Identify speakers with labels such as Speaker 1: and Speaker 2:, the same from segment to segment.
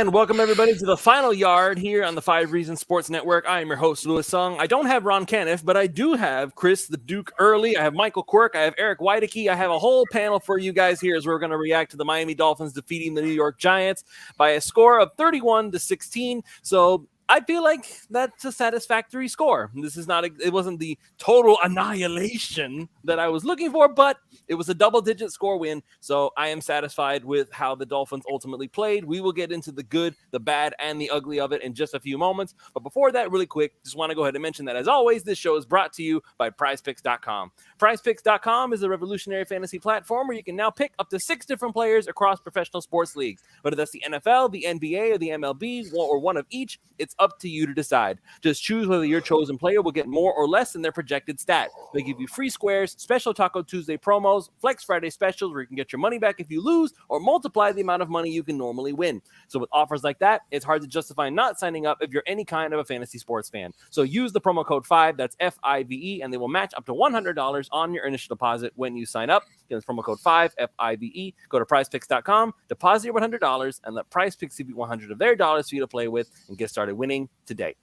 Speaker 1: And welcome everybody to the final yard here on the 5 Reasons Sports Network. I am your host, Louis Sung. I don't have Ron Caniff, but I do have Chris the Duke Early. I have Michael Quirk. I have Eric Weideke. I have a whole panel for you guys here as we're going to react to the Miami Dolphins defeating the New York Giants by a score of 31-16. So I feel like that's a satisfactory score. It wasn't the total annihilation that I was looking for, but it was a double-digit score win, so I am satisfied with how the Dolphins ultimately played. We will get into the good, the bad, and the ugly of it in just a few moments. But before that, really quick, just want to go ahead and mention that, as always, this show is brought to you by PrizePicks.com. PrizePicks.com is a revolutionary fantasy platform where you can now pick up to 6 different players across professional sports leagues. Whether that's the NFL, the NBA, or the MLB, or one of each, it's up to you to decide. Just choose whether your chosen player will get more or less than their projected stat. They give you free squares, special Taco Tuesday promos, Flex Friday specials where you can get your money back if you lose, or multiply the amount of money you can normally win. So with offers like that, it's hard to justify not signing up if you're any kind of a fantasy sports fan. So use the promo code 5, that's F-I-V-E, and they will match up to $100 on your initial deposit when you sign up. Again, it's promo code 5, F-I-V-E. Go to PrizePicks.com, deposit your $100, and let PrizePicks give you $100 of their dollars for you to play with and get started winning today.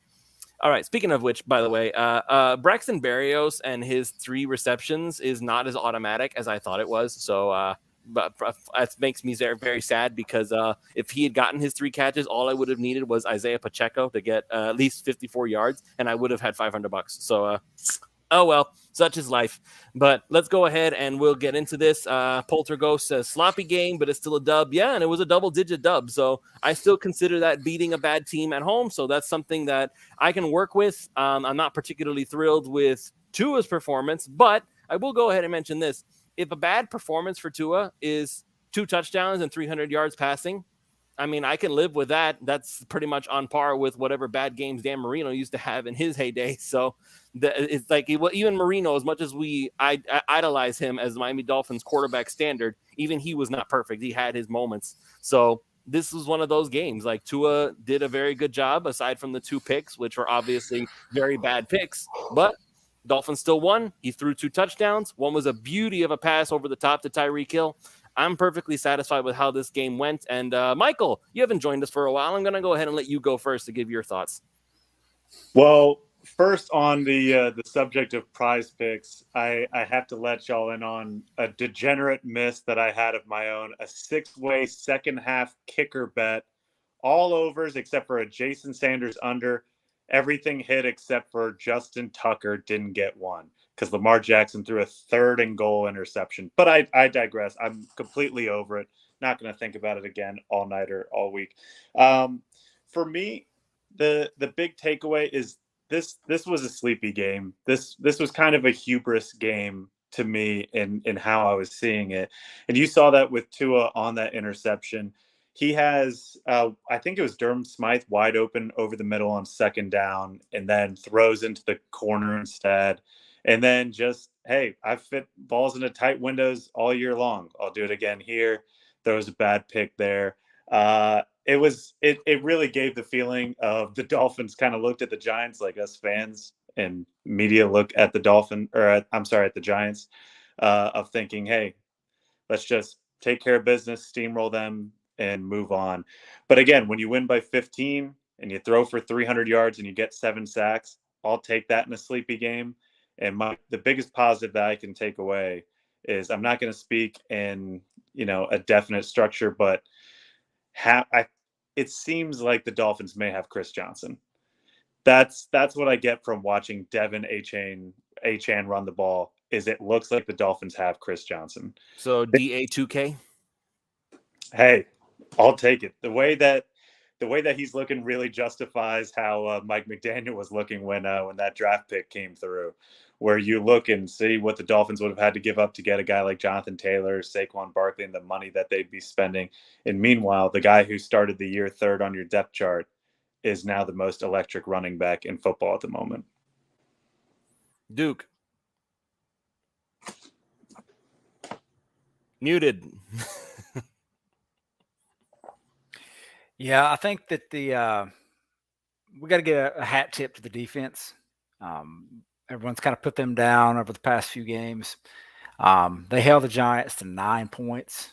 Speaker 1: All right, speaking of which, by the way, Braxton Berrios and his 3 receptions is not as automatic as I thought it was. So but it makes me very, very sad because if he had gotten his 3 catches, all I would have needed was Isaiah Pacheco to get at least 54 yards, and I would have had $500. So, oh, well, such is life. But let's go ahead and we'll get into this. Polterghost says sloppy game, but it's still a dub. Yeah, and it was a double-digit dub. So I still consider that beating a bad team at home. So that's something that I can work with. I'm not particularly thrilled with Tua's performance, but I will go ahead and mention this. If a bad performance for Tua is 2 touchdowns and 300 yards passing, I mean, I can live with that. That's pretty much on par with whatever bad games Dan Marino used to have in his heyday. So it's like even Marino, as much as I idolize him as Miami Dolphins quarterback standard, even he was not perfect. He had his moments. So this was one of those games. Like Tua did a very good job, aside from the 2 picks, which were obviously very bad picks. But Dolphins still won. He threw 2 touchdowns. One was a beauty of a pass over the top to Tyreek Hill. I'm perfectly satisfied with how this game went. And Michael, you haven't joined us for a while. I'm going to go ahead and let you go first to give your thoughts.
Speaker 2: Well, first on the subject of Prize Picks, I have to let y'all in on a degenerate miss that I had of my own, a 6-way second half kicker bet, all overs except for a Jason Sanders under. Everything hit except for Justin Tucker didn't get one because Lamar Jackson threw a 3rd and goal interception. But I digress. I'm completely over it. Not going to think about it again all night or all week. For me, the big takeaway is this was a sleepy game. This was kind of a hubris game to me in how I was seeing it. And you saw that with Tua on that interception. He has, I think it was Durham Smythe wide open over the middle on 2nd down and then throws into the corner instead. And then just, hey, I've fit balls into tight windows all year long. I'll do it again here. Throws a bad pick there. It really gave the feeling of the Dolphins kind of looked at the Giants like us fans and media look at the at the Giants of thinking, hey, let's just take care of business, steamroll them, and move on. But again, when you win by 15 and you throw for 300 yards and you get 7 sacks, I'll take that in a sleepy game. And the biggest positive that I can take away is I'm not going to speak in, a definite structure, but it seems like the Dolphins may have Chris Johnson. That's what I get from watching Devin Achane run the ball. Is it looks like the Dolphins have Chris Johnson.
Speaker 1: So DA2K.
Speaker 2: Hey, I'll take it. The way that he's looking really justifies how Mike McDaniel was looking when that draft pick came through, where you look and see what the Dolphins would have had to give up to get a guy like Jonathan Taylor, Saquon Barkley, and the money that they'd be spending. And meanwhile, the guy who started the year 3rd on your depth chart is now the most electric running back in football at the moment.
Speaker 1: Duke. Muted.
Speaker 3: Yeah, I think that we got to get a hat tip to the defense. Everyone's kind of put them down over the past few games. They held the Giants to 9 points.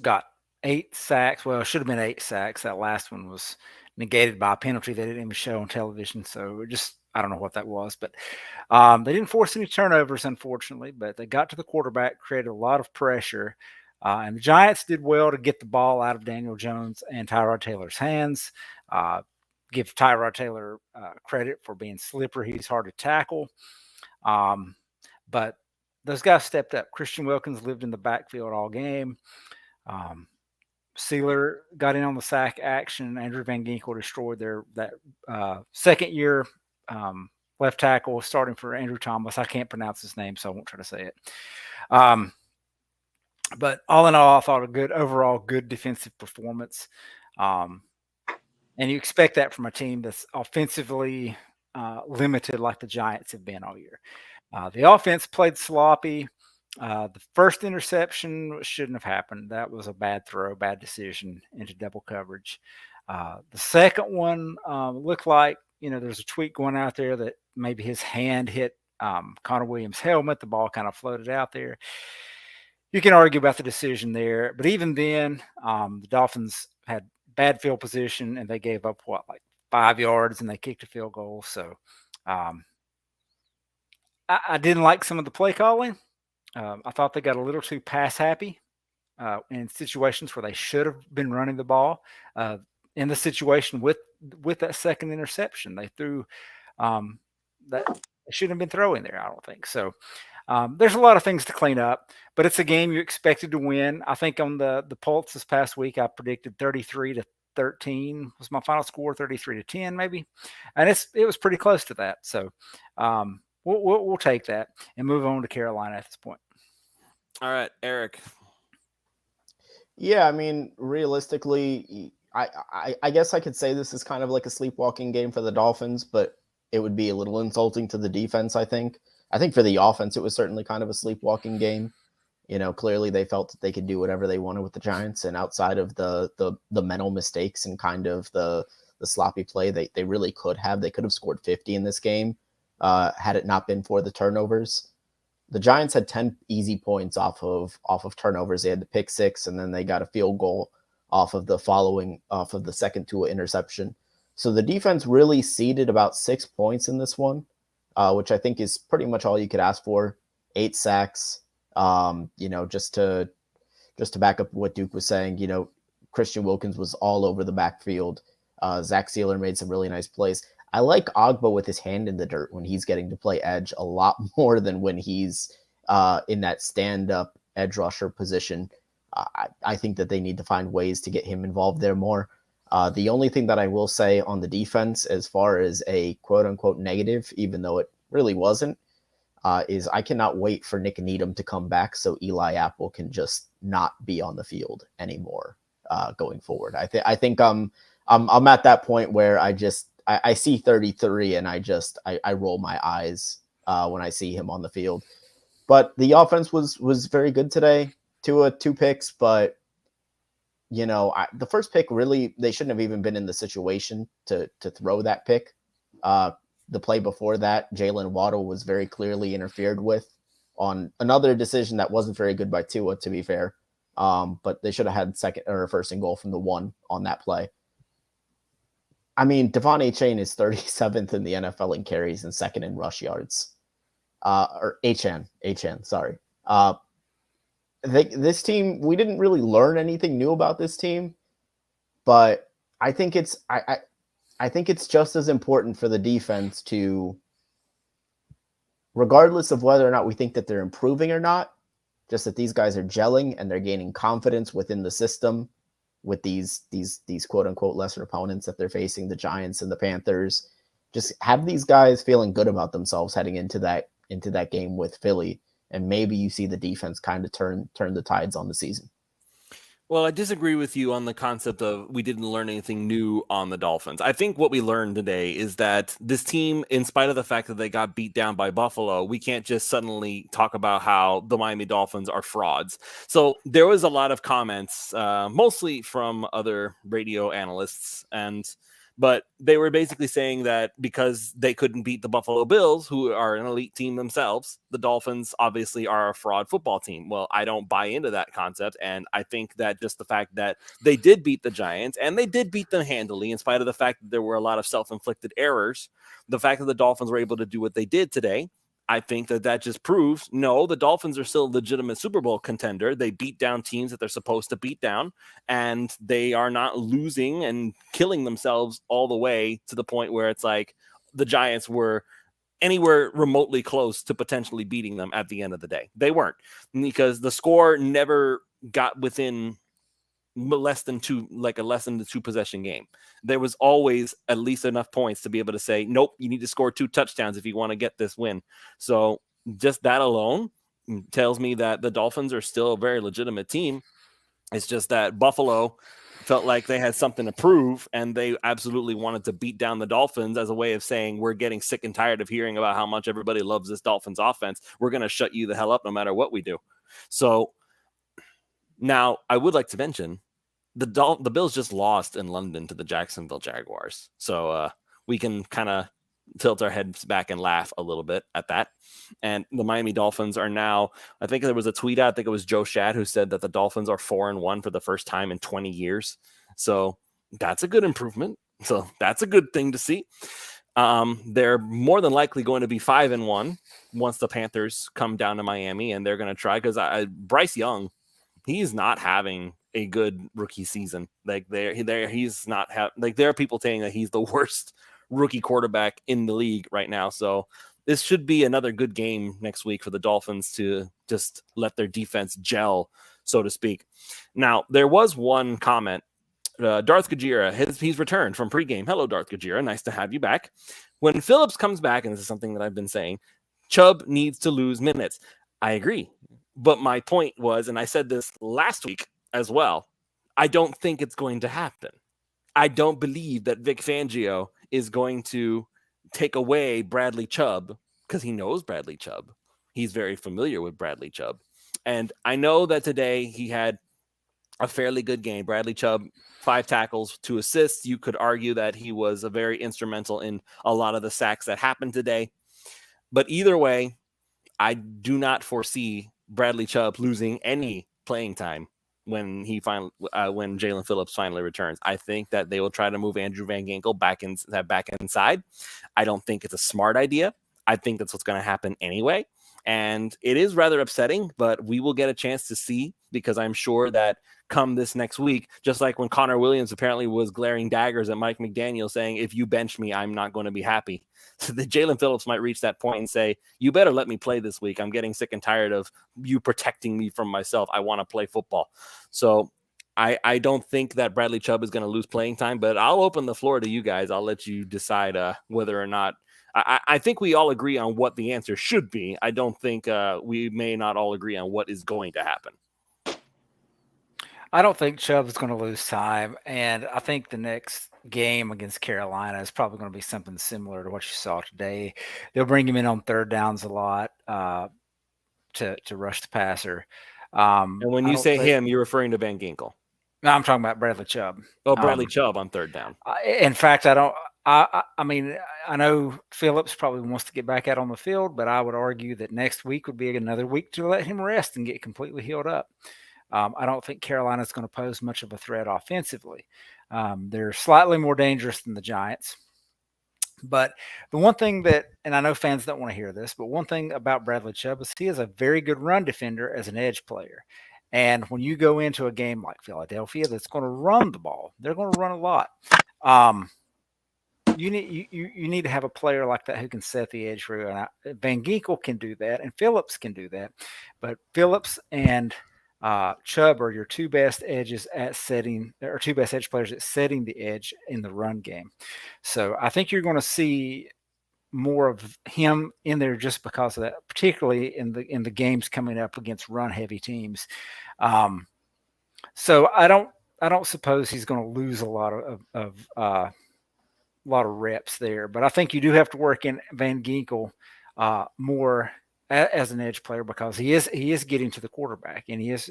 Speaker 3: Got 8 sacks. Well, it should have been 8 sacks. That last one was negated by a penalty they didn't even show on television. So I don't know what that was, but they didn't force any turnovers, unfortunately, but they got to the quarterback, created a lot of pressure. And the Giants did well to get the ball out of Daniel Jones and Tyrod Taylor's hands. Give Tyrod Taylor credit for being slippery. He's hard to tackle. But those guys stepped up. Christian Wilkins lived in the backfield all game. Sealer got in on the sack action. Andrew Van Ginkel destroyed that second-year left tackle starting for Andrew Thomas. I can't pronounce his name, so I won't try to say it. But all in all, I thought overall good defensive performance. And you expect that from a team that's offensively limited like the Giants have been all year. The offense played sloppy. The first interception shouldn't have happened. That was a bad throw, bad decision into double coverage. The second one looked like, there's a tweet going out there that maybe his hand hit Connor Williams' helmet. The ball kind of floated out there. You can argue about the decision there, but even then, the Dolphins had bad field position and they gave up 5 yards and they kicked a field goal. So I didn't like some of the play calling. I thought they got a little too pass happy in situations where they should have been running the ball. In the situation with that second interception, they threw that they shouldn't have been throwing there. I don't think so. There's a lot of things to clean up, but it's a game you expected to win. I think on the Pulse this past week, I predicted 33-13 was my final score, 33-10 maybe, and it was pretty close to that. So we'll take that and move on to Carolina at this point.
Speaker 1: All right, Eric.
Speaker 4: Yeah, I mean, realistically, I guess I could say this is kind of like a sleepwalking game for the Dolphins, but it would be a little insulting to the defense, I think. I think for the offense, it was certainly kind of a sleepwalking game. Clearly they felt that they could do whatever they wanted with the Giants, and outside of the mental mistakes and kind of the sloppy play, they really could have. They could have scored 50 in this game had it not been for the turnovers. The Giants had 10 easy points off of turnovers. They had the pick six, and then they got a field goal off of the second Tua interception. So the defense really ceded about 6 points in this one, which I think is pretty much all you could ask for. 8 sacks. Just to back up what Duke was saying, Christian Wilkins was all over the backfield. Zach Sealer made some really nice plays. I like Ogba with his hand in the dirt when he's getting to play edge a lot more than when he's in that stand-up edge rusher position. I think that they need to find ways to get him involved there more. The only thing that I will say on the defense, as far as a quote-unquote negative, even though it really wasn't, is I cannot wait for Nick Needham to come back so Eli Apple can just not be on the field anymore going forward. I think I'm at that point where I see 33 and I roll my eyes when I see him on the field. But the offense was very good today. 2 picks, but the first pick, really, they shouldn't have even been in the situation to throw that pick. The play before that, Jalen Waddle was very clearly interfered with on another decision that wasn't very good by Tua, to be fair. But they should have had second or first and goal from the 1 on that play. I mean, Devon Achane is 37th in the NFL in carries and 2nd in rush yards. Or Achane, sorry. This team, we didn't really learn anything new about this team, but I think it's just as important for the defense to, regardless of whether or not we think that they're improving or not, just that these guys are gelling and they're gaining confidence within the system with these quote unquote lesser opponents that they're facing, the Giants and the Panthers. Just have these guys feeling good about themselves heading into that game with Philly. And maybe you see the defense kind of turn the tides on the season.
Speaker 1: Well, I disagree with you on the concept of we didn't learn anything new on the Dolphins. I think what we learned today is that this team, in spite of the fact that they got beat down by Buffalo, we can't just suddenly talk about how the Miami Dolphins are frauds. So there was a lot of comments, mostly from other radio analysts, and But they were basically saying that because they couldn't beat the Buffalo Bills, who are an elite team themselves, the Dolphins obviously are a fraud football team. Well, I don't buy into that concept. And I think that just the fact that they did beat the Giants and they did beat them handily, in spite of the fact that there were a lot of self-inflicted errors, the fact that the Dolphins were able to do what they did today, I think that just proves, no, the Dolphins are still a legitimate Super Bowl contender. They beat down teams that they're supposed to beat down, and they are not losing and killing themselves all the way to the point where it's like the Giants were anywhere remotely close to potentially beating them at the end of the day. They weren't, because the score never got within less than two possession game. There was always at least enough points to be able to say, nope, you need to score 2 touchdowns if you want to get this win. So just that alone tells me that the Dolphins are still a very legitimate team. It's just that Buffalo felt like they had something to prove, and they absolutely wanted to beat down the Dolphins as a way of saying, we're getting sick and tired of hearing about how much everybody loves this Dolphins offense. We're going to shut you the hell up no matter what we do. So now I would like to mention the Bills just lost in London to the Jacksonville Jaguars. So we can kind of tilt our heads back and laugh a little bit at that. And the Miami Dolphins are now, I think there was a tweet out, I think it was Joe Shad, who said that the Dolphins are 4-1 for the first time in 20 years. So that's a good improvement. So that's a good thing to see. They're more than likely going to be 5-1 once the Panthers come down to Miami, and they're going to try, because Bryce Young, he's not having a good rookie season. Like he's not there are people saying that he's the worst rookie quarterback in the league right now. So this should be another good game next week for the Dolphins to just let their defense gel, so to speak. Now, there was one comment. Darth Gajira, he's returned from pregame. Hello, Darth Gajira. Nice to have you back. When Phillips comes back, and this is something that I've been saying, Chubb needs to lose minutes. I agree. But my point was, and I said this last week as well, I don't think it's going to happen. I don't believe that Vic Fangio is going to take away Bradley Chubb, because he knows Bradley Chubb. He's very familiar with Bradley Chubb. And I know that today he had a fairly good game. Bradley Chubb, 5 tackles, 2 assists. You could argue that he was a very instrumental in a lot of the sacks that happened today. But either way, I do not foresee Bradley Chubb losing any playing time when Jalen Phillips finally returns. I think that they will try to move Andrew Van Ginkel back inside. I don't think it's a smart idea. I think that's what's going to happen anyway. And it is rather upsetting, but we will get a chance to see, because I'm sure that come this next week, just like when Connor Williams apparently was glaring daggers at Mike McDaniel saying, if you bench me, I'm not going to be happy. So the Jalen Phillips might reach that point and say, you better let me play this week. I'm getting sick and tired of you protecting me from myself. I want to play football. So I don't think that Bradley Chubb is going to lose playing time, but I'll open the floor to you guys. I'll let you decide whether or not. I think we all agree on what the answer should be. I don't think we may not all agree on what is going to happen.
Speaker 3: I don't think Chubb is going to lose time, and I think the next game against Carolina is probably going to be something similar to what you saw today. They'll bring him in on third downs a lot to rush the passer.
Speaker 1: And when you say him, you're referring to Van Ginkel.
Speaker 3: No, I'm talking about Bradley Chubb.
Speaker 1: Oh, Bradley Chubb on third down.
Speaker 3: In fact, I mean, I know Phillips probably wants to get back out on the field, but I would argue that next week would be another week to let him rest and get completely healed up. I don't think Carolina's going to pose much of a threat offensively. They're slightly more dangerous than the Giants. But the one thing that, and I know fans don't want to hear this, but one thing about Bradley Chubb is he is a very good run defender as an edge player. And when you go into a game like Philadelphia that's going to run the ball, they're going to run a lot. You need to have a player like that who can set the edge for you. And Van Ginkel can do that, and Phillips can do that. But Phillips and Chubb are your 2 best edges at setting, or 2 best edge players at setting the edge in the run game. So I think you're going to see more of him in there just because of that, particularly in the games coming up against run heavy teams. So I don't suppose he's going to lose a lot of reps there, but I think you do have to work in Van Ginkel more as an edge player, because he is getting to the quarterback, and he is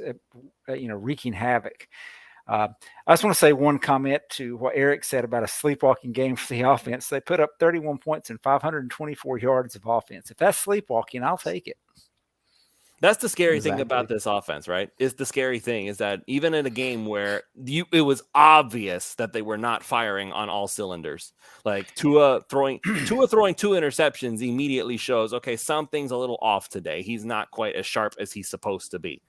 Speaker 3: wreaking havoc. I just want to say one comment to what Eric said about a sleepwalking game for the offense. They put up 31 points and 524 yards of offense. If that's sleepwalking, I'll take it.
Speaker 1: That's the scary thing about this offense, right? Is the scary thing is that even in a game where it was obvious that they were not firing on all cylinders, like Tua throwing 2 interceptions immediately shows, okay, something's a little off today. He's not quite as sharp as he's supposed to be.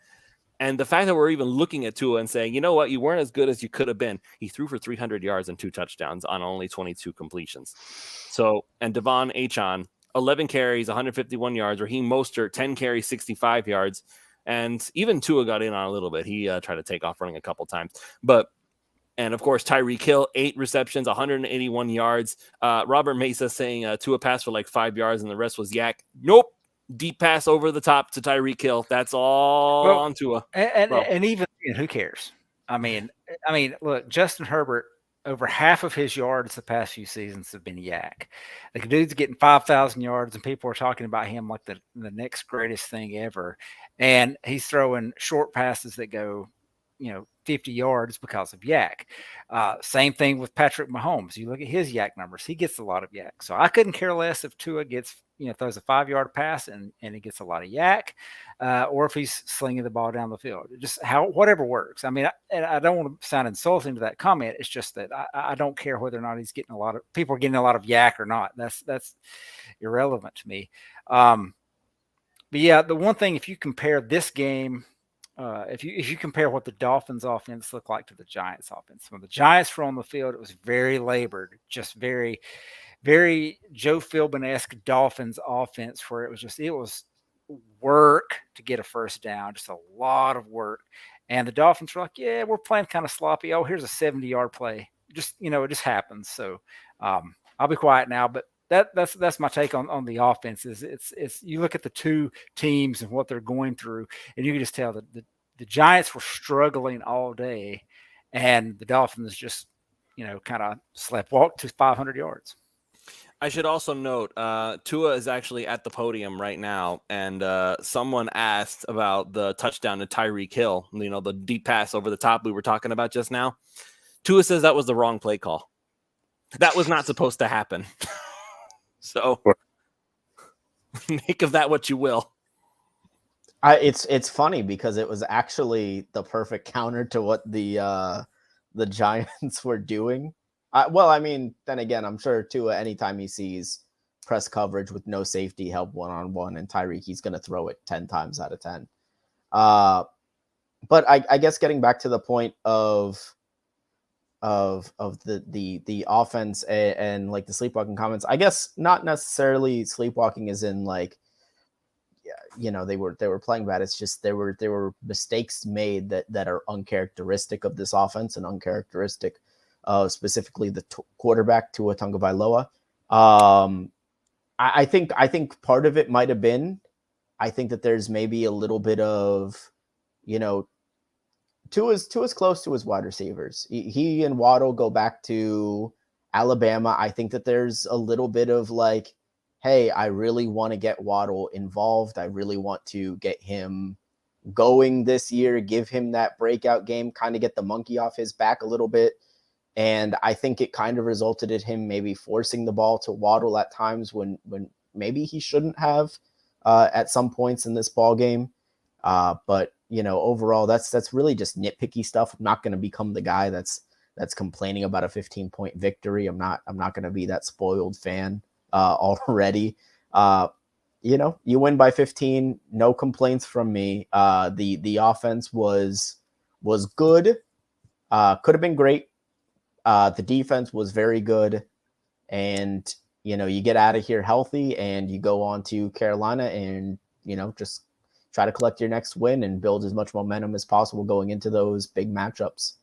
Speaker 1: And the fact that we're even looking at Tua and saying, you know what, you weren't as good as you could have been. He threw for 300 yards and 2 touchdowns on only 22 completions. So, and Devon Achon, 11 carries, 151 yards. Raheem Mostert, 10 carries, 65 yards. And even Tua got in on a little bit. He tried to take off running a couple times. And of course, Tyreek Hill, 8 receptions, 181 yards. Robert Mesa saying Tua passed for like 5 yards and the rest was yak. Nope. Deep pass over the top to Tyreek Hill. That's all on Tua.
Speaker 3: And even who cares? I mean, look, Justin Herbert, over half of his yards the past few seasons have been yak. The dude's getting 5,000 yards, and people are talking about him like the next greatest thing ever. And he's throwing short passes that go, 50 yards because of yak. Same thing with Patrick Mahomes. You look at his yak numbers; he gets a lot of yak. So I couldn't care less if Tua gets, throws a 5-yard pass and he gets a lot of yak, or if he's slinging the ball down the field. Just whatever works. I mean, I don't want to sound insulting to that comment. It's just that I don't care whether or not he's getting people are getting a lot of yak or not. That's irrelevant to me. But yeah, the one thing, if you compare this game. If you compare what the Dolphins offense looked like to the Giants offense, when the Giants were on the field, it was very labored, just very, very Joe Philbin-esque Dolphins offense, where it was work to get a first down, just a lot of work. And the Dolphins were like, yeah, we're playing kind of sloppy. Oh, here's a 70-yard play. Just, it just happens. So I'll be quiet now, but that's my take on the offense. It's you look at the two teams and what they're going through, and you can just tell that the Giants were struggling all day, and the Dolphins just kind of sleptwalked to 500 yards.
Speaker 1: I should also note, Tua is actually at the podium right now, and someone asked about the touchdown to Tyreek Hill, the deep pass over the top we were talking about just now. Tua says that was the wrong play call. That was not supposed to happen. So make of that what you will.
Speaker 4: It's funny because it was actually the perfect counter to what the Giants were doing. Then again, I'm sure Tua, anytime he sees press coverage with no safety help one-on-one and Tyreek, he's going to throw it 10 times out of 10. But I guess getting back to the point of the offense and like the sleepwalking comments, I guess not necessarily sleepwalking as in like, they were playing bad. It's just there were mistakes made that are uncharacteristic of this offense and uncharacteristic of specifically the quarterback Tua Tagovailoa. I think part of it might have been, I think that there's maybe a little bit of, Tua's close to his wide receivers. He and Waddle go back to Alabama. I think that there's a little bit of like, hey, I really want to get Waddle involved. I really want to get him going this year, give him that breakout game, kind of get the monkey off his back a little bit. And I think it kind of resulted in him maybe forcing the ball to Waddle at times when maybe he shouldn't have at some points in this ball game. But overall, that's really just nitpicky stuff. I'm not going to become the guy that's complaining about a 15-point victory. I'm not going to be that spoiled fan already. You win by 15, no complaints from me. The offense was good. Could have been great. The defense was very good. And, you get out of here healthy and you go on to Carolina and, just try to collect your next win and build as much momentum as possible going into those big matchups.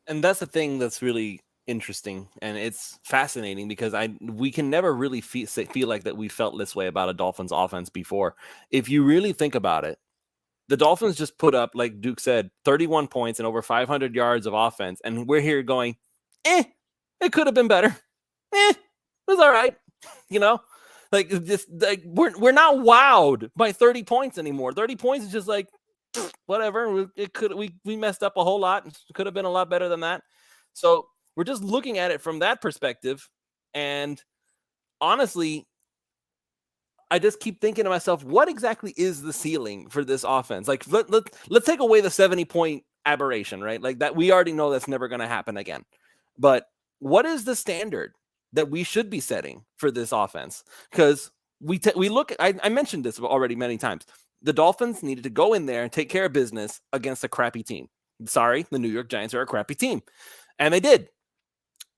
Speaker 1: And that's the thing that's really interesting, and it's fascinating because we can never really feel like that we felt this way about a Dolphins offense before. If you really think about it, the Dolphins just put up, like Duke said, 31 points and over 500 yards of offense, and we're here going, it could have been better. It was all right, Like this, we're not wowed by 30 points anymore. 30 points is just like, whatever. We messed up a whole lot. It could have been a lot better than that. So we're just looking at it from that perspective. And honestly, I just keep thinking to myself, what exactly is the ceiling for this offense? Like, let's take away the 70-point aberration, right? Like that, we already know that's never going to happen again. But what is the standard that we should be setting for this offense? Because we look at, I mentioned this already many times. The Dolphins needed to go in there and take care of business against a crappy team. Sorry, the New York Giants are a crappy team. And they did.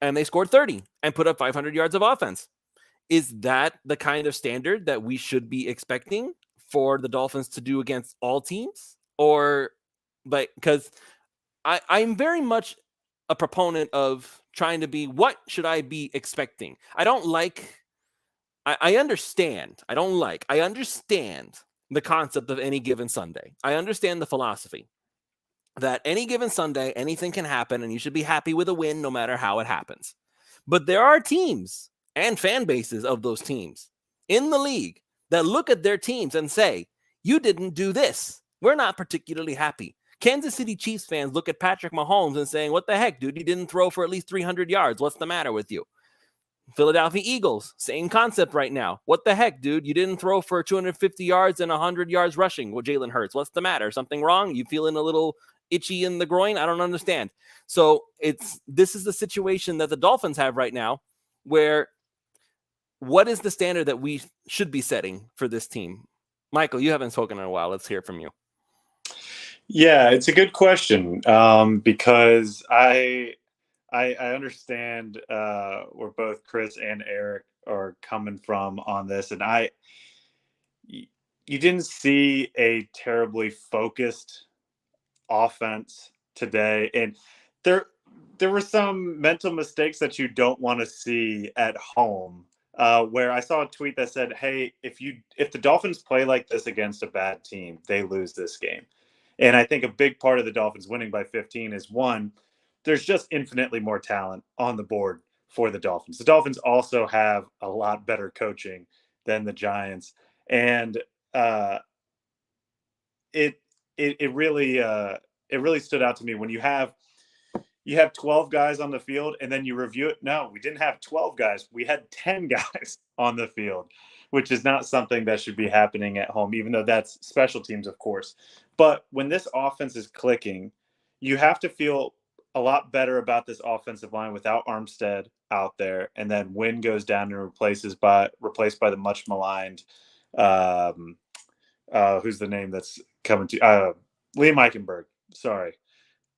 Speaker 1: And they scored 30 and put up 500 yards of offense. Is that the kind of standard that we should be expecting for the Dolphins to do against all teams? Or, like, because I'm very much a proponent of trying to be, what should I be expecting? I understand the concept of any given Sunday. I understand the philosophy that any given Sunday, anything can happen and you should be happy with a win no matter how it happens. But there are teams and fan bases of those teams in the league that look at their teams and say, you didn't do this. We're not particularly happy. Kansas City Chiefs fans look at Patrick Mahomes and saying, what the heck, dude? You didn't throw for at least 300 yards. What's the matter with you? Philadelphia Eagles, same concept right now. What the heck, dude? You didn't throw for 250 yards and 100 yards rushing with Jalen Hurts. What's the matter? Something wrong? You feeling a little itchy in the groin? I don't understand. So this is the situation that the Dolphins have right now, where what is the standard that we should be setting for this team? Michael, you haven't spoken in a while. Let's hear from you.
Speaker 2: Yeah, it's a good question because I understand where both Chris and Eric are coming from on this, and you didn't see a terribly focused offense today, and there were some mental mistakes that you don't want to see at home. Where I saw a tweet that said, "Hey, if the Dolphins play like this against a bad team, they lose this game." And I think a big part of the Dolphins winning by 15 is, one, there's just infinitely more talent on the board for the Dolphins. The Dolphins also have a lot better coaching than the Giants, and it really stood out to me when you have 12 guys on the field and then you review it. No, we didn't have 12 guys. We had 10 guys on the field, which is not something that should be happening at home, even though that's special teams, of course. But when this offense is clicking, you have to feel a lot better about this offensive line without Armstead out there. And then Wynn goes down and replaced by the much maligned, who's the name that's coming to Liam Eichenberg. Sorry.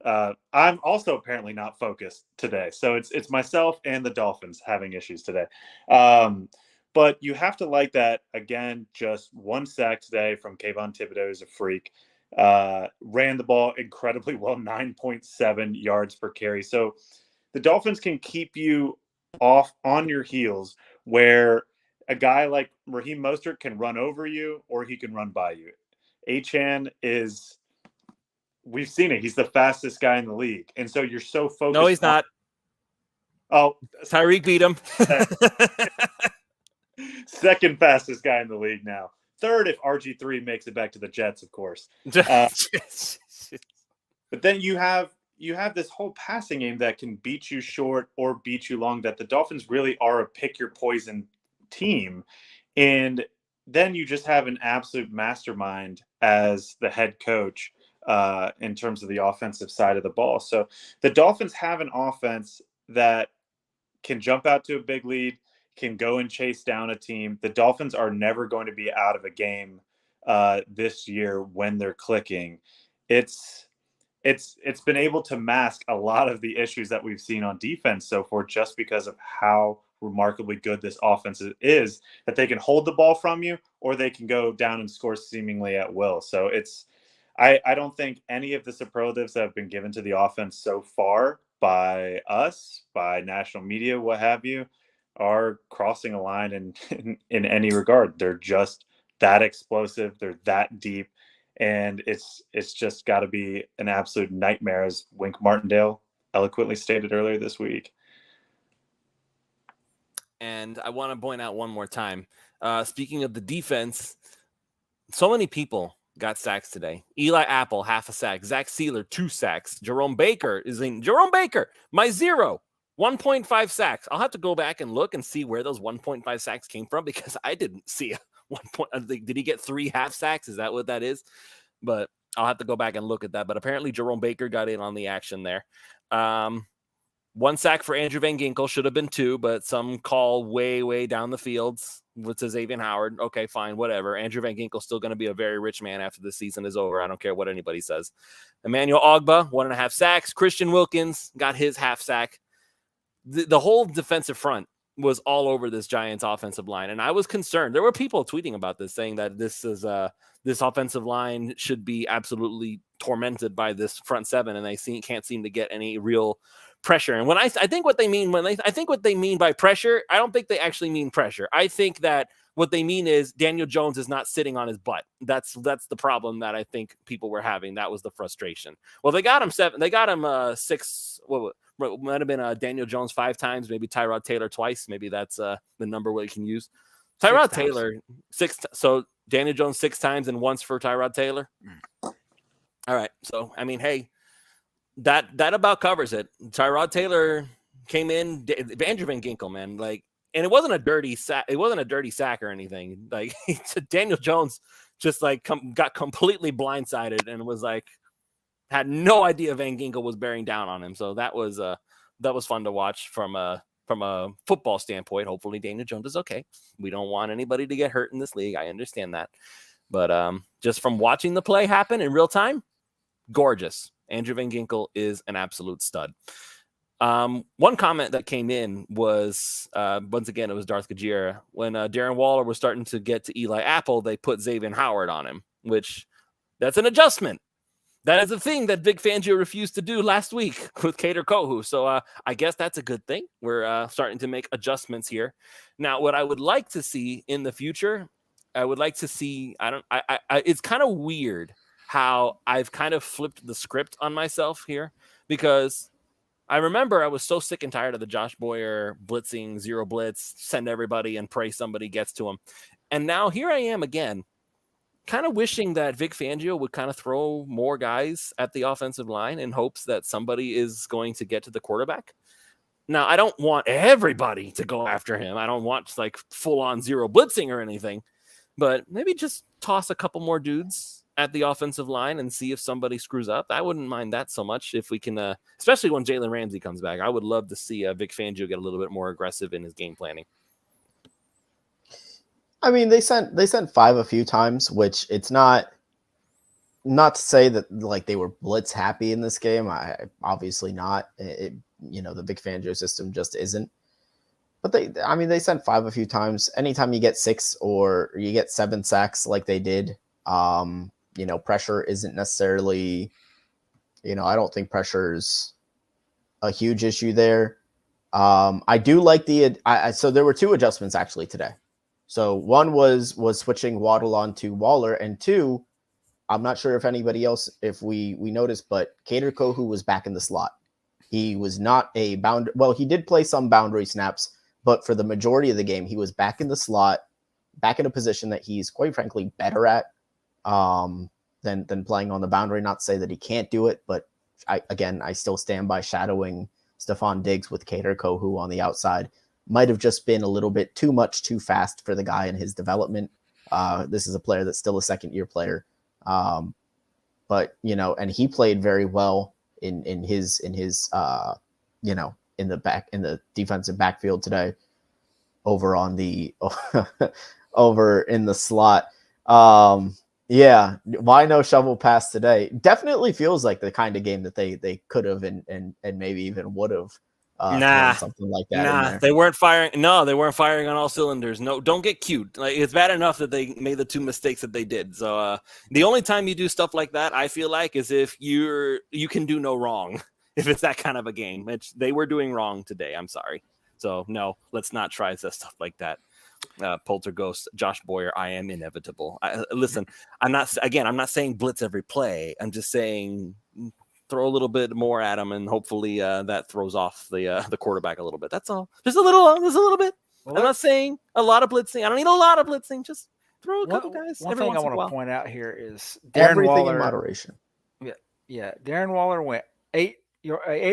Speaker 2: I'm also apparently not focused today. So it's myself and the Dolphins having issues today. But you have to like that. Again, just one sack today from Kayvon Thibodeau, is a freak. Ran the ball incredibly well, 9.7 yards per carry. So the Dolphins can keep you off on your heels, where a guy like Raheem Mostert can run over you or he can run by you. Achane is... We've seen it. He's the fastest guy in the league. And so you're so focused.
Speaker 1: No, he's not.
Speaker 2: Oh,
Speaker 1: Tyreek beat him.
Speaker 2: Second fastest guy in the league now. Third, if RG3 makes it back to the Jets, of course. But then you have this whole passing game that can beat you short or beat you long, that the Dolphins really are a pick your poison team. And then you just have an absolute mastermind as the head coach in terms of the offensive side of the ball. So the Dolphins have an offense that can jump out to a big lead, can go and chase down a team. The Dolphins are never going to be out of a game this year when they're clicking. It's been able to mask a lot of the issues that we've seen on defense so far, just because of how remarkably good this offense is, that they can hold the ball from you or they can go down and score seemingly at will. So I don't think any of the superlatives that have been given to the offense so far by us, by national media, what have you, are crossing a line in any regard. They're just that explosive. They're that deep. And it's just got to be an absolute nightmare, as Wink Martindale eloquently stated earlier this week.
Speaker 1: And I want to point out one more time, speaking of the defense, so many people got sacks today. Eli Apple, half a sack. Zach Sealer, 2 sacks. Jerome Baker, my 1.5 sacks. I'll have to go back and look and see where those 1.5 sacks came from because I didn't see a 1 point. Did he get 3 half sacks? Is that what that is? But I'll have to go back and look at that. But apparently Jerome Baker got in on the action there. 1 sack for Andrew Van Ginkel, should have been 2, but some call way down the fields with Xavier Howard. Okay, fine, whatever. Andrew Van Ginkel's still going to be a very rich man after the season is over. I don't care what anybody says. Emmanuel Ogbah, 1.5 sacks. Christian Wilkins got his half sack. The whole defensive front was all over this Giants offensive line, and I was concerned. There were people tweeting about this, saying that this offensive line should be absolutely tormented by this front seven, and they can't seem to get any real pressure. And when I think what they mean by pressure, I don't think they actually mean pressure. I think that what they mean is Daniel Jones is not sitting on his butt. That's the problem that I think people were having. That was the frustration. Well, they got him 7. They got him 6. What might have been Daniel Jones 5 times, maybe Tyrod Taylor twice. Maybe that's the number we can use. Tyrod Taylor 6. So Daniel Jones 6 times and once for Tyrod Taylor. All right. So I mean, hey. That about covers it. Tyrod Taylor came in. Andrew Van Ginkel, man, and it wasn't a dirty sack. It wasn't a dirty sack or anything. Like Daniel Jones just got completely blindsided and was had no idea Van Ginkel was bearing down on him. So that was fun to watch from a football standpoint. Hopefully Daniel Jones is okay. We don't want anybody to get hurt in this league. I understand that, but just from watching the play happen in real time, gorgeous. Andrew Van Ginkel is an absolute stud. One comment that came in was, once again, it was Darth Gajira. When Darren Waller was starting to get to Eli Apple, they put Xavier Howard on him, which that's an adjustment. That is a thing that Vic Fangio refused to do last week with Kader Kohu. So I guess that's a good thing. We're starting to make adjustments here. Now, what I would like to see in the future, it's kind of weird how I've kind of flipped the script on myself here, because I remember I was so sick and tired of the Josh Boyer blitzing, 0 blitz, send everybody and pray somebody gets to him. And now here I am again, kind of wishing that Vic Fangio would kind of throw more guys at the offensive line in hopes that somebody is going to get to the quarterback. Now, I don't want everybody to go after him. I don't want full on 0 blitzing or anything, but maybe just toss a couple more dudes at the offensive line and see if somebody screws up. I wouldn't mind that so much if we can, especially when Jalen Ramsey comes back. I would love to see Vic Fangio get a little bit more aggressive in his game planning.
Speaker 4: I mean, they sent 5 a few times, which it's not to say that they were blitz happy in this game. Obviously not. The Vic Fangio system just isn't. But they sent 5 a few times. Anytime you get 6 or you get 7 sacks like they did, pressure isn't necessarily, I don't think pressure is a huge issue there. I do like so there were 2 adjustments actually today. So one was switching Waddle onto Waller, and 2, I'm not sure if anybody else, if we noticed, but Kader Kohu was back in the slot. He was not a he did play some boundary snaps, but for the majority of the game, he was back in the slot, back in a position that he's quite frankly better at than playing on the boundary. Not to say that he can't do it, but I still stand by shadowing Stephon Diggs with Kader Kohu on the outside. Might have just been a little bit too fast for the guy in his development. This is a player that's still a second-year player. But and he played very well in the defensive backfield today over on the over in the slot. Yeah, why no shovel pass today? Definitely feels like the kind of game that they could have and maybe even would have something like that.
Speaker 1: They weren't firing. No, they weren't firing on all cylinders. No, don't get cute. It's bad enough that they made the 2 mistakes that they did. So the only time you do stuff like that, I feel like, is if you can do no wrong. If it's that kind of a game, they were doing wrong today. I'm sorry. So no, let's not try stuff like that. Poltergeist, Josh Boyer, I am inevitable. Listen, I'm not saying blitz every play. I'm just saying throw a little bit more at him, and hopefully that throws off the quarterback a little bit. That's all. Just a little bit. I'm not saying a lot of blitzing. I don't need a lot of blitzing. Just throw a couple guys
Speaker 3: One
Speaker 1: every
Speaker 3: thing I
Speaker 1: once in a
Speaker 3: want
Speaker 1: while.
Speaker 3: to point out here is Darren
Speaker 4: Everything in
Speaker 3: Waller.
Speaker 4: moderation.
Speaker 3: Yeah. Darren Waller went 8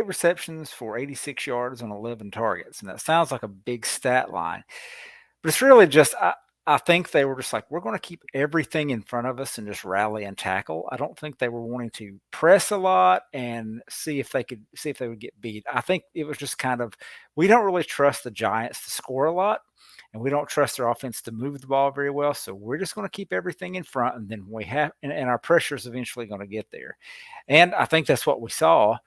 Speaker 3: receptions for 86 yards on 11 targets. And that sounds like a big stat line, but it's really just, I think they were just like, we're going to keep everything in front of us and just rally and tackle. I don't think they were wanting to press a lot and see if they would get beat. I think it was just kind of, we don't really trust the Giants to score a lot, and we don't trust their offense to move the ball very well. So we're just going to keep everything in front, and then and our pressure is eventually going to get there. And I think that's what we saw.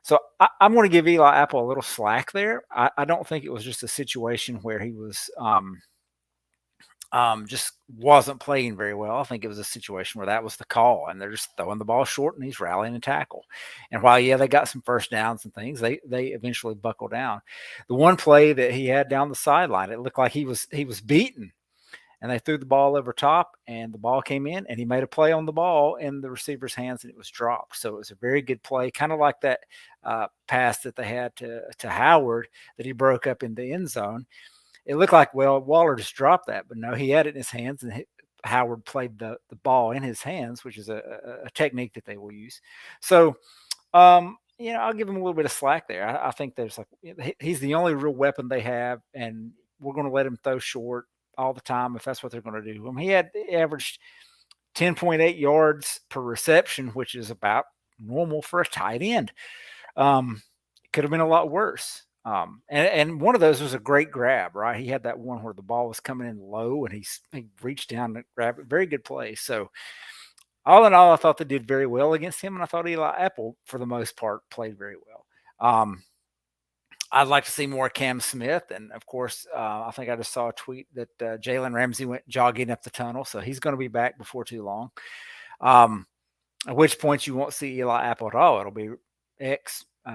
Speaker 3: So I'm going to give Eli Apple a little slack there. I don't think it was just a situation where he was just wasn't playing very well. I think it was a situation where that was the call, and they're just throwing the ball short, and he's rallying and tackle. And while, they got some first downs and things, they eventually buckled down. The one play that he had down the sideline, it looked like he was beaten, and they threw the ball over top, and the ball came in, and he made a play on the ball in the receiver's hands, and it was dropped. So it was a very good play, kind of like that pass that they had to Howard that he broke up in the end zone. It looked like, Waller just dropped that, but no, he had it in his hands, and Howard played the ball in his hands, which is a technique that they will use. So, I'll give him a little bit of slack there. I think there's he's the only real weapon they have, and we're going to let him throw short all the time if that's what they're going to do. He averaged 10.8 yards per reception, which is about normal for a tight end. Could have been a lot worse. And one of those was a great grab, right? He had that one where the ball was coming in low, and he reached down and grabbed it. Very good play. So all in all, I thought they did very well against him, and I thought Eli Apple, for the most part, played very well. I'd like to see more Cam Smith, and of course, I think I just saw a tweet that Jalen Ramsey went jogging up the tunnel, so he's going to be back before too long. At which point you won't see Eli Apple at all. It'll be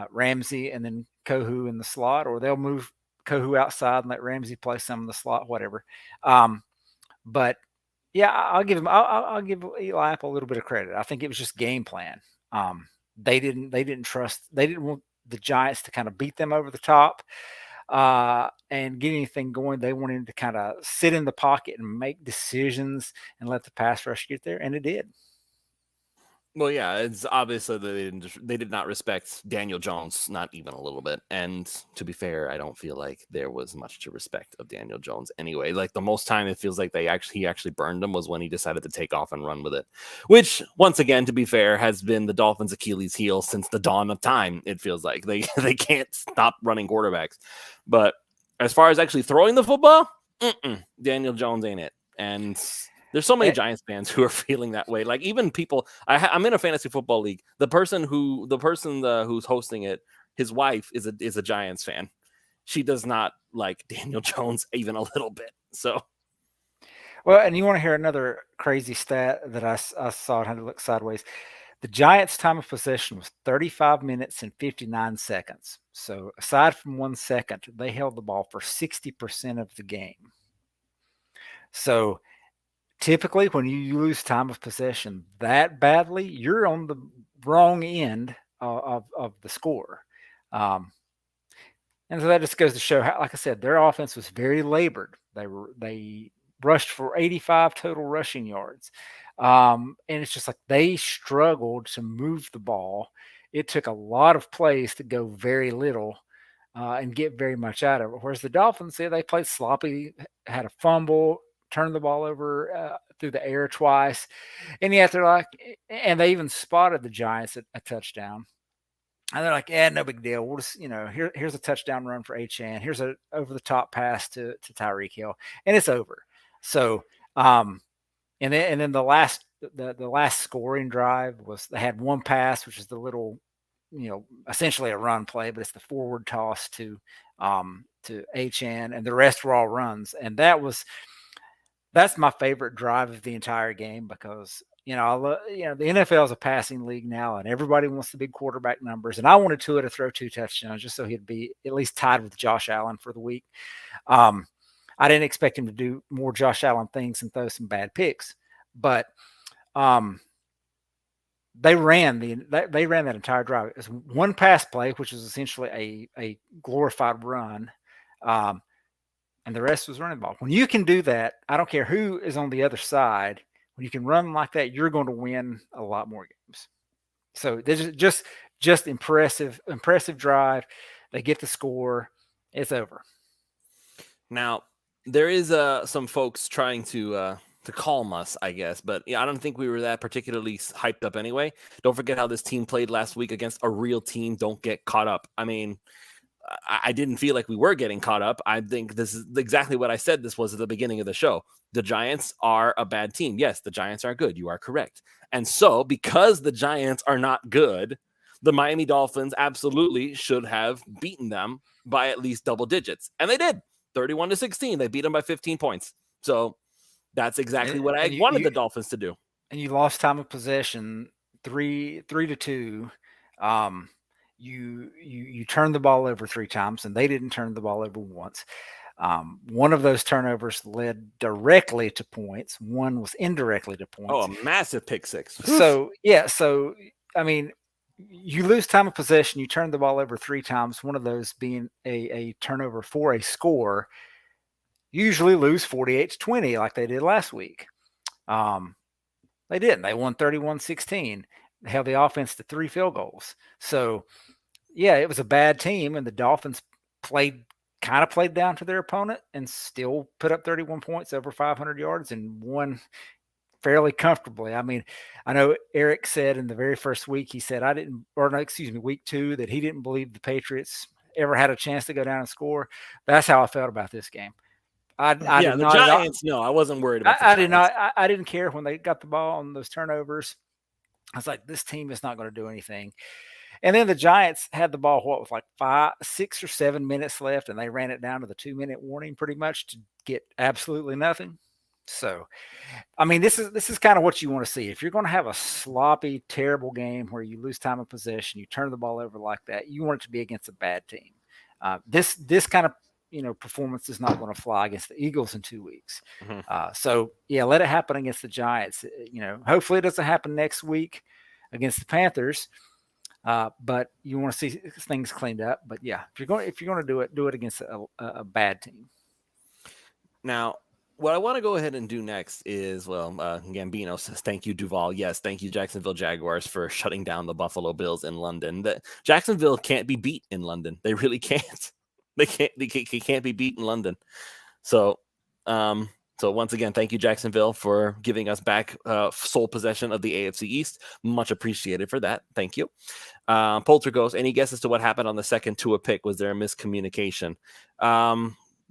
Speaker 3: Ramsey, and then Kohu in the slot, or they'll move Kohu outside and let Ramsey play some in the slot, whatever. But yeah, I'll give Eli Apple a little bit of credit. I think it was just game plan. They didn't want the Giants to kind of beat them over the top and get anything going. They wanted to kind of sit in the pocket and make decisions and let the pass rush get there, and it did.
Speaker 1: Well, yeah, it's obvious that they did not respect Daniel Jones, not even a little bit. And to be fair, I don't feel like there was much to respect of Daniel Jones anyway. Like, the most time it feels like he actually burned him was when he decided to take off and run with it, which, once again, to be fair, has been the Dolphins' Achilles heel since the dawn of time. It feels like they can't stop running quarterbacks. But as far as actually throwing the football, Daniel Jones ain't it. And there's so many Giants fans who are feeling that way. Like, even people, I'm in a fantasy football league. The person who's hosting it, his wife is a Giants fan. She does not like Daniel Jones even a little bit. So,
Speaker 3: well, and you want to hear another crazy stat that I saw and had to look sideways. The Giants' time of possession was 35 minutes and 59 seconds. So, aside from 1 second, they held the ball for 60% of the game. So, typically, when you lose time of possession that badly, you're on the wrong end of the score. And so that just goes to show how, like I said, their offense was very labored. They rushed for 85 total rushing yards. And it's just like they struggled to move the ball. It took a lot of plays to go very little and get very much out of it. Whereas the Dolphins, they played sloppy, had a fumble, turned the ball over through the air twice. And yet and they even spotted the Giants at a touchdown. And they're like, no big deal. We'll just, here's a touchdown run for Achane. Here's a over the top pass to Tyreek Hill, and it's over. So, and then the last scoring drive was, they had one pass, which is the little, essentially a run play, but it's the forward toss to Achane, and the rest were all runs. And that's my favorite drive of the entire game, because the NFL is a passing league now, and everybody wants the big quarterback numbers. And I wanted Tua to throw 2 touchdowns just so he'd be at least tied with Josh Allen for the week. I didn't expect him to do more Josh Allen things and throw some bad picks, but they ran that entire drive. It was one pass play, which was essentially a glorified run. and the rest was running ball. When you can do that, I don't care who is on the other side. When you can run like that, you're going to win a lot more games. So this is just impressive drive. They get the score. It's over.
Speaker 1: Now, there is some folks trying to calm us, I guess, but I don't think we were that particularly hyped up anyway. Don't forget how this team played last week against a real team. Don't get caught up. I mean, I didn't feel like we were getting caught up. I think this is exactly what I said this was at the beginning of the show. The Giants are a bad team. Yes, the Giants are good. You are correct. And so because the Giants are not good, the Miami Dolphins absolutely should have beaten them by at least double digits. And they did. 31-16. They beat them by 15 points. So that's exactly what I wanted the Dolphins to do.
Speaker 3: And you lost time of possession 3-2. You turned the ball over 3 times, and they didn't turn the ball over once. One of those turnovers led directly to points. One was indirectly to points.
Speaker 1: Oh, a massive pick six.
Speaker 3: So, I mean, you lose time of possession. You turn the ball over 3 times, one of those being a turnover for a score. You usually lose 48-20 like they did last week. They didn't. They won 31-16. They held the offense to 3 field goals. So, yeah, it was a bad team, and the Dolphins played down to their opponent and still put up 31 points, over 500 yards, and won fairly comfortably. I mean, I know Eric said in the very first week, he said, week 2, that he didn't believe the Patriots ever had a chance to go down and score. That's how I felt about this game.
Speaker 1: The Giants, no, I wasn't worried about
Speaker 3: I didn't care when they got the ball on those turnovers. I was like, this team is not going to do anything. And then the Giants had the ball, with like 6 or 7 minutes left, and they ran it down to the 2-minute warning pretty much to get absolutely nothing. So, I mean, this is kind of what you want to see. If you're going to have a sloppy, terrible game where you lose time of possession, you turn the ball over like that, you want it to be against a bad team. This kind of performance is not going to fly against the Eagles in 2 weeks. So yeah, let it happen against the Giants. Hopefully it doesn't happen next week against the Panthers. But you want to see things cleaned up. But yeah, if you're going to do it against a bad team.
Speaker 1: Now, what I want to go ahead and do next is, Gambino says, thank you, Duval. Yes, thank you, Jacksonville Jaguars, for shutting down the Buffalo Bills in London. Jacksonville can't be beat in London. They really can't. They can't be beat in London. So once again, thank you, Jacksonville, for giving us back sole possession of the AFC East. Much appreciated for that. Thank you. Polterghost, any guess as to what happened on the second Tua pick? Was there a miscommunication?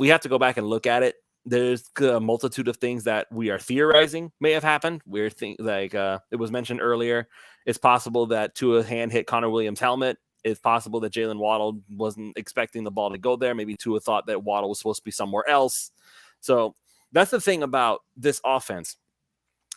Speaker 1: We have to go back and look at it. There's a multitude of things that we are theorizing may have happened. It was mentioned earlier. It's possible that Tua hand hit Connor Williams' helmet. It's possible that Jalen Waddle wasn't expecting the ball to go there. Maybe Tua thought that Waddle was supposed to be somewhere else. So that's the thing about this offense.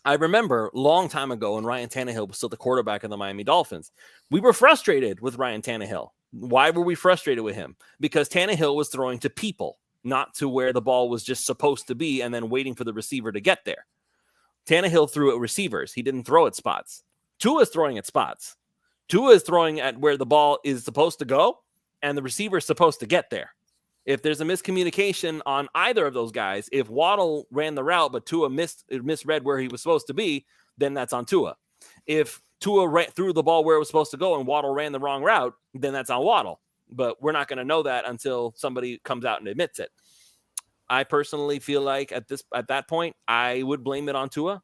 Speaker 1: I remember a long time ago when Ryan Tannehill was still the quarterback of the Miami Dolphins. We were frustrated with Ryan Tannehill. Why were we frustrated with him? Because Tannehill was throwing to people, not to where the ball was just supposed to be and then waiting for the receiver to get there. Tannehill threw at receivers. He didn't throw at spots. Tua is throwing at spots. Tua is throwing at where the ball is supposed to go and the receiver is supposed to get there. If there's a miscommunication on either of those guys, if Waddle ran the route but Tua misread where he was supposed to be, then that's on Tua. If Tua threw the ball where it was supposed to go and Waddle ran the wrong route, then that's on Waddle. But we're not going to know that until somebody comes out and admits it. I personally feel like at that point, I would blame it on Tua,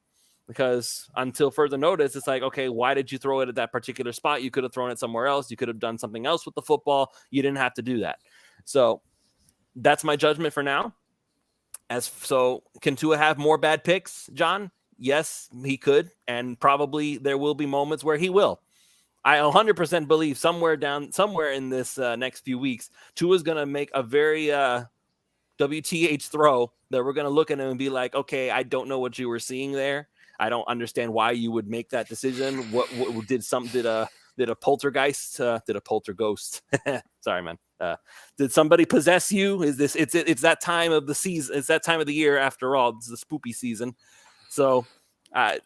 Speaker 1: because until further notice, it's like, okay, why did you throw it at that particular spot? You could have thrown it somewhere else. You could have done something else with the football. You didn't have to do that. So that's my judgment for now. Can Tua have more bad picks, John? Yes, he could. And probably there will be moments where he will. I 100% believe somewhere in this next few weeks, Tua's going to make a very WTH throw that we're going to look at him and be like, okay, I don't know what you were seeing there. I don't understand why you would make that decision. What did a poltergeist? Did a polterghost? Sorry, man. Did somebody possess you? It's that time of the season. It's that time of the year after all. It's the spoopy season. So,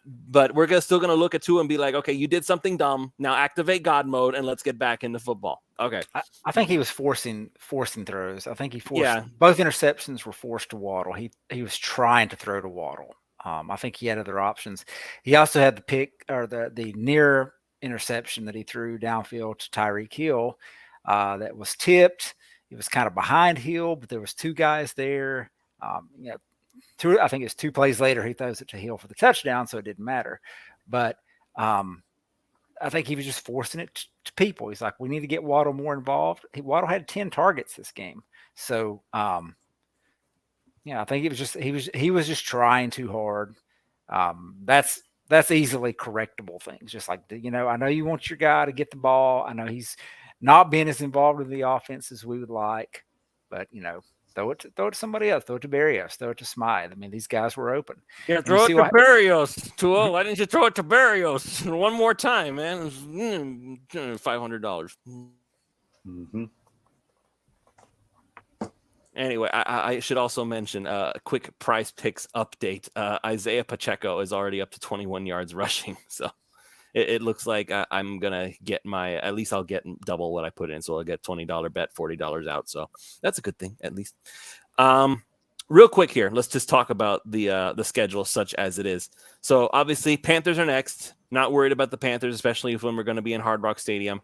Speaker 1: but we're still going to look at Tua and be like, okay, you did something dumb. Now activate God mode and let's get back into football. Okay.
Speaker 3: I think he was forcing throws. I think he forced
Speaker 1: Yeah.
Speaker 3: both interceptions were forced to Waddle. He was trying to throw to Waddle. I think he had other options. He also had the pick or the near interception that he threw downfield to Tyreek Hill that was tipped. It was kind of behind Hill, but there was two guys there. I think it's 2 plays later he throws it to Hill for the touchdown, so it didn't matter. But I think he was just forcing it to people. He's like, we need to get Waddle more involved. Waddle had 10 targets this game, so I think he was just trying too hard. That's easily correctable things. Just like I know you want your guy to get the ball. I know he's not being as involved in the offense as we would like, but throw it to somebody else. Throw it to Barrios. Throw it to Smythe. I mean, these guys were open.
Speaker 1: Yeah, throw it to Barrios. Tua, why didn't you throw it to Barrios one more time, man? $500.
Speaker 2: Mm-hmm.
Speaker 1: Anyway, I should also mention a quick Price Picks update. Isaiah Pacheco is already up to 21 yards rushing, so it looks like I'm gonna get at least I'll get double what I put in, so I'll get $20 bet, $40 out. So that's a good thing, at least. Real quick here, let's just talk about the schedule such as it is. So obviously, Panthers are next. Not worried about the Panthers, especially when we're going to be in Hard Rock Stadium.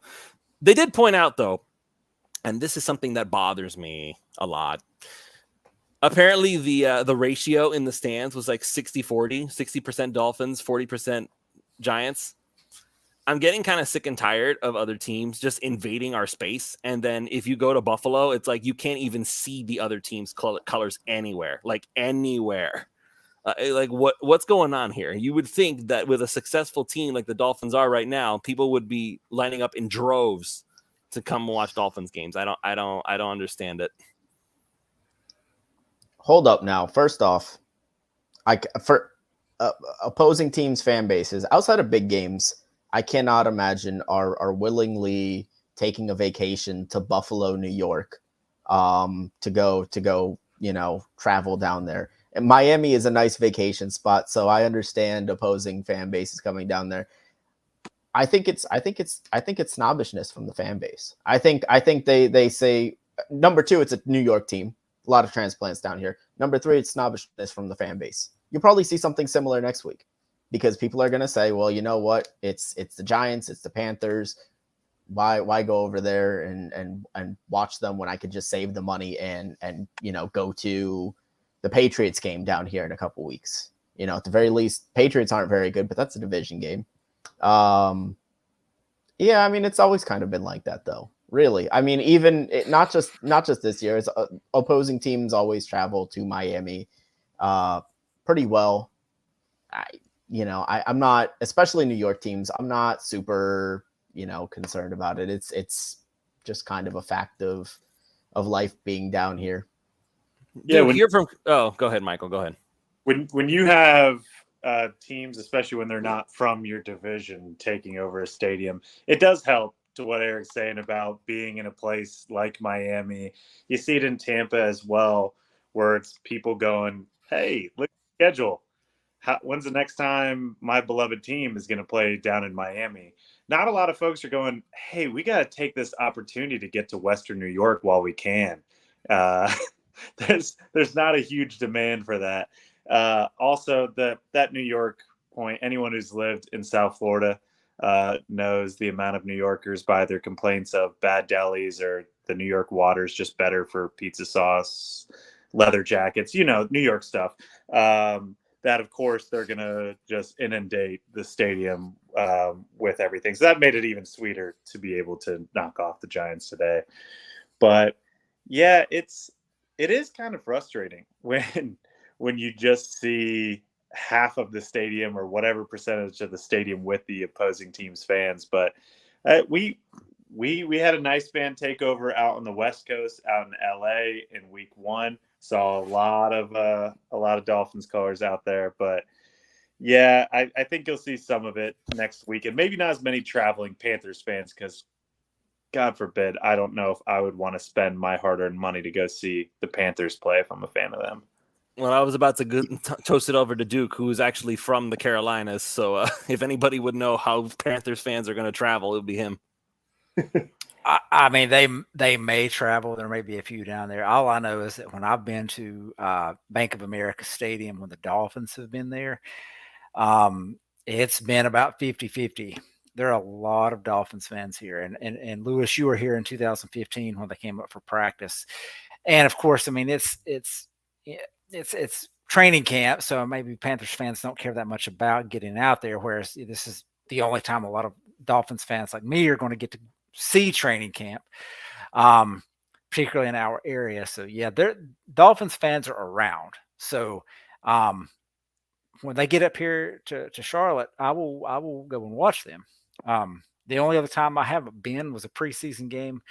Speaker 1: They did point out though, and this is something that bothers me a lot. Apparently, the ratio in the stands was like 60-40, 60% Dolphins, 40% Giants. I'm getting kind of sick and tired of other teams just invading our space. And then if you go to Buffalo, it's like you can't even see the other team's colors anywhere, like anywhere. Like what's going on here? You would think that with a successful team like the Dolphins are right now, people would be lining up in droves to come watch Dolphins games. I don't understand it.
Speaker 4: Hold up now. First off, for opposing teams' fan bases outside of big games, I cannot imagine are willingly taking a vacation to Buffalo, New York, to go, travel down there. And Miami is a nice vacation spot, so I understand opposing fan bases coming down there. I think it's snobbishness from the fan base. I think they say number 2, it's a New York team, a lot of transplants down here. Number 3, it's snobbishness from the fan base. You'll probably see something similar next week. Because people are going to say, well, you know what? It's the Giants, it's the Panthers. Why go over there and watch them when I could just save the money and go to the Patriots game down here in a couple weeks? At the very least, Patriots aren't very good, but that's a division game. I mean, it's always kind of been like that, though. Really, I mean, not just this year. It's opposing teams always travel to Miami, pretty well. I'm not, especially New York teams, I'm not super, concerned about it. It's just kind of a fact of life being down here.
Speaker 2: Yeah.
Speaker 1: Go ahead, Michael, go ahead.
Speaker 2: When you have teams, especially when they're not from your division, taking over a stadium, it does help to what Eric's saying about being in a place like Miami. You see it in Tampa as well, where it's people going, hey, look at the schedule. When's the next time my beloved team is going to play down in Miami? Not a lot of folks are going, hey, we got to take this opportunity to get to Western New York while we can. There's not a huge demand for that. Also, that New York point, anyone who's lived in South Florida knows the amount of New Yorkers by their complaints of bad delis or the New York water's just better for pizza sauce, leather jackets, New York stuff. That, of course, they're going to just inundate the stadium with everything. So that made it even sweeter to be able to knock off the Giants today. But, yeah, it is kind of frustrating when you just see half of the stadium or whatever percentage of the stadium with the opposing team's fans. But we had a nice fan takeover out on the West Coast, out in LA in week 1. Saw a lot of Dolphins colors out there, but yeah, I think you'll see some of it next week, and maybe not as many traveling Panthers fans because, God forbid, I don't know if I would want to spend my hard-earned money to go see the Panthers play if I'm a fan of them.
Speaker 1: Well, I was about to toast it over to Duke, who's actually from the Carolinas. So if anybody would know how Panthers fans are going to travel, it would be him.
Speaker 3: I mean, they may travel. There may be a few down there. All I know is that when I've been to Bank of America Stadium when the Dolphins have been there, it's been about 50-50. There are a lot of Dolphins fans here. And Lewis, you were here in 2015 when they came up for practice. And of course, I mean, it's training camp, so maybe Panthers fans don't care that much about getting out there, whereas this is the only time a lot of Dolphins fans like me are going to get to see training camp, particularly in our area. So yeah, Dolphins fans are around. So when they get up here to Charlotte, I will go and watch them. The only other time I haven't been was a preseason game,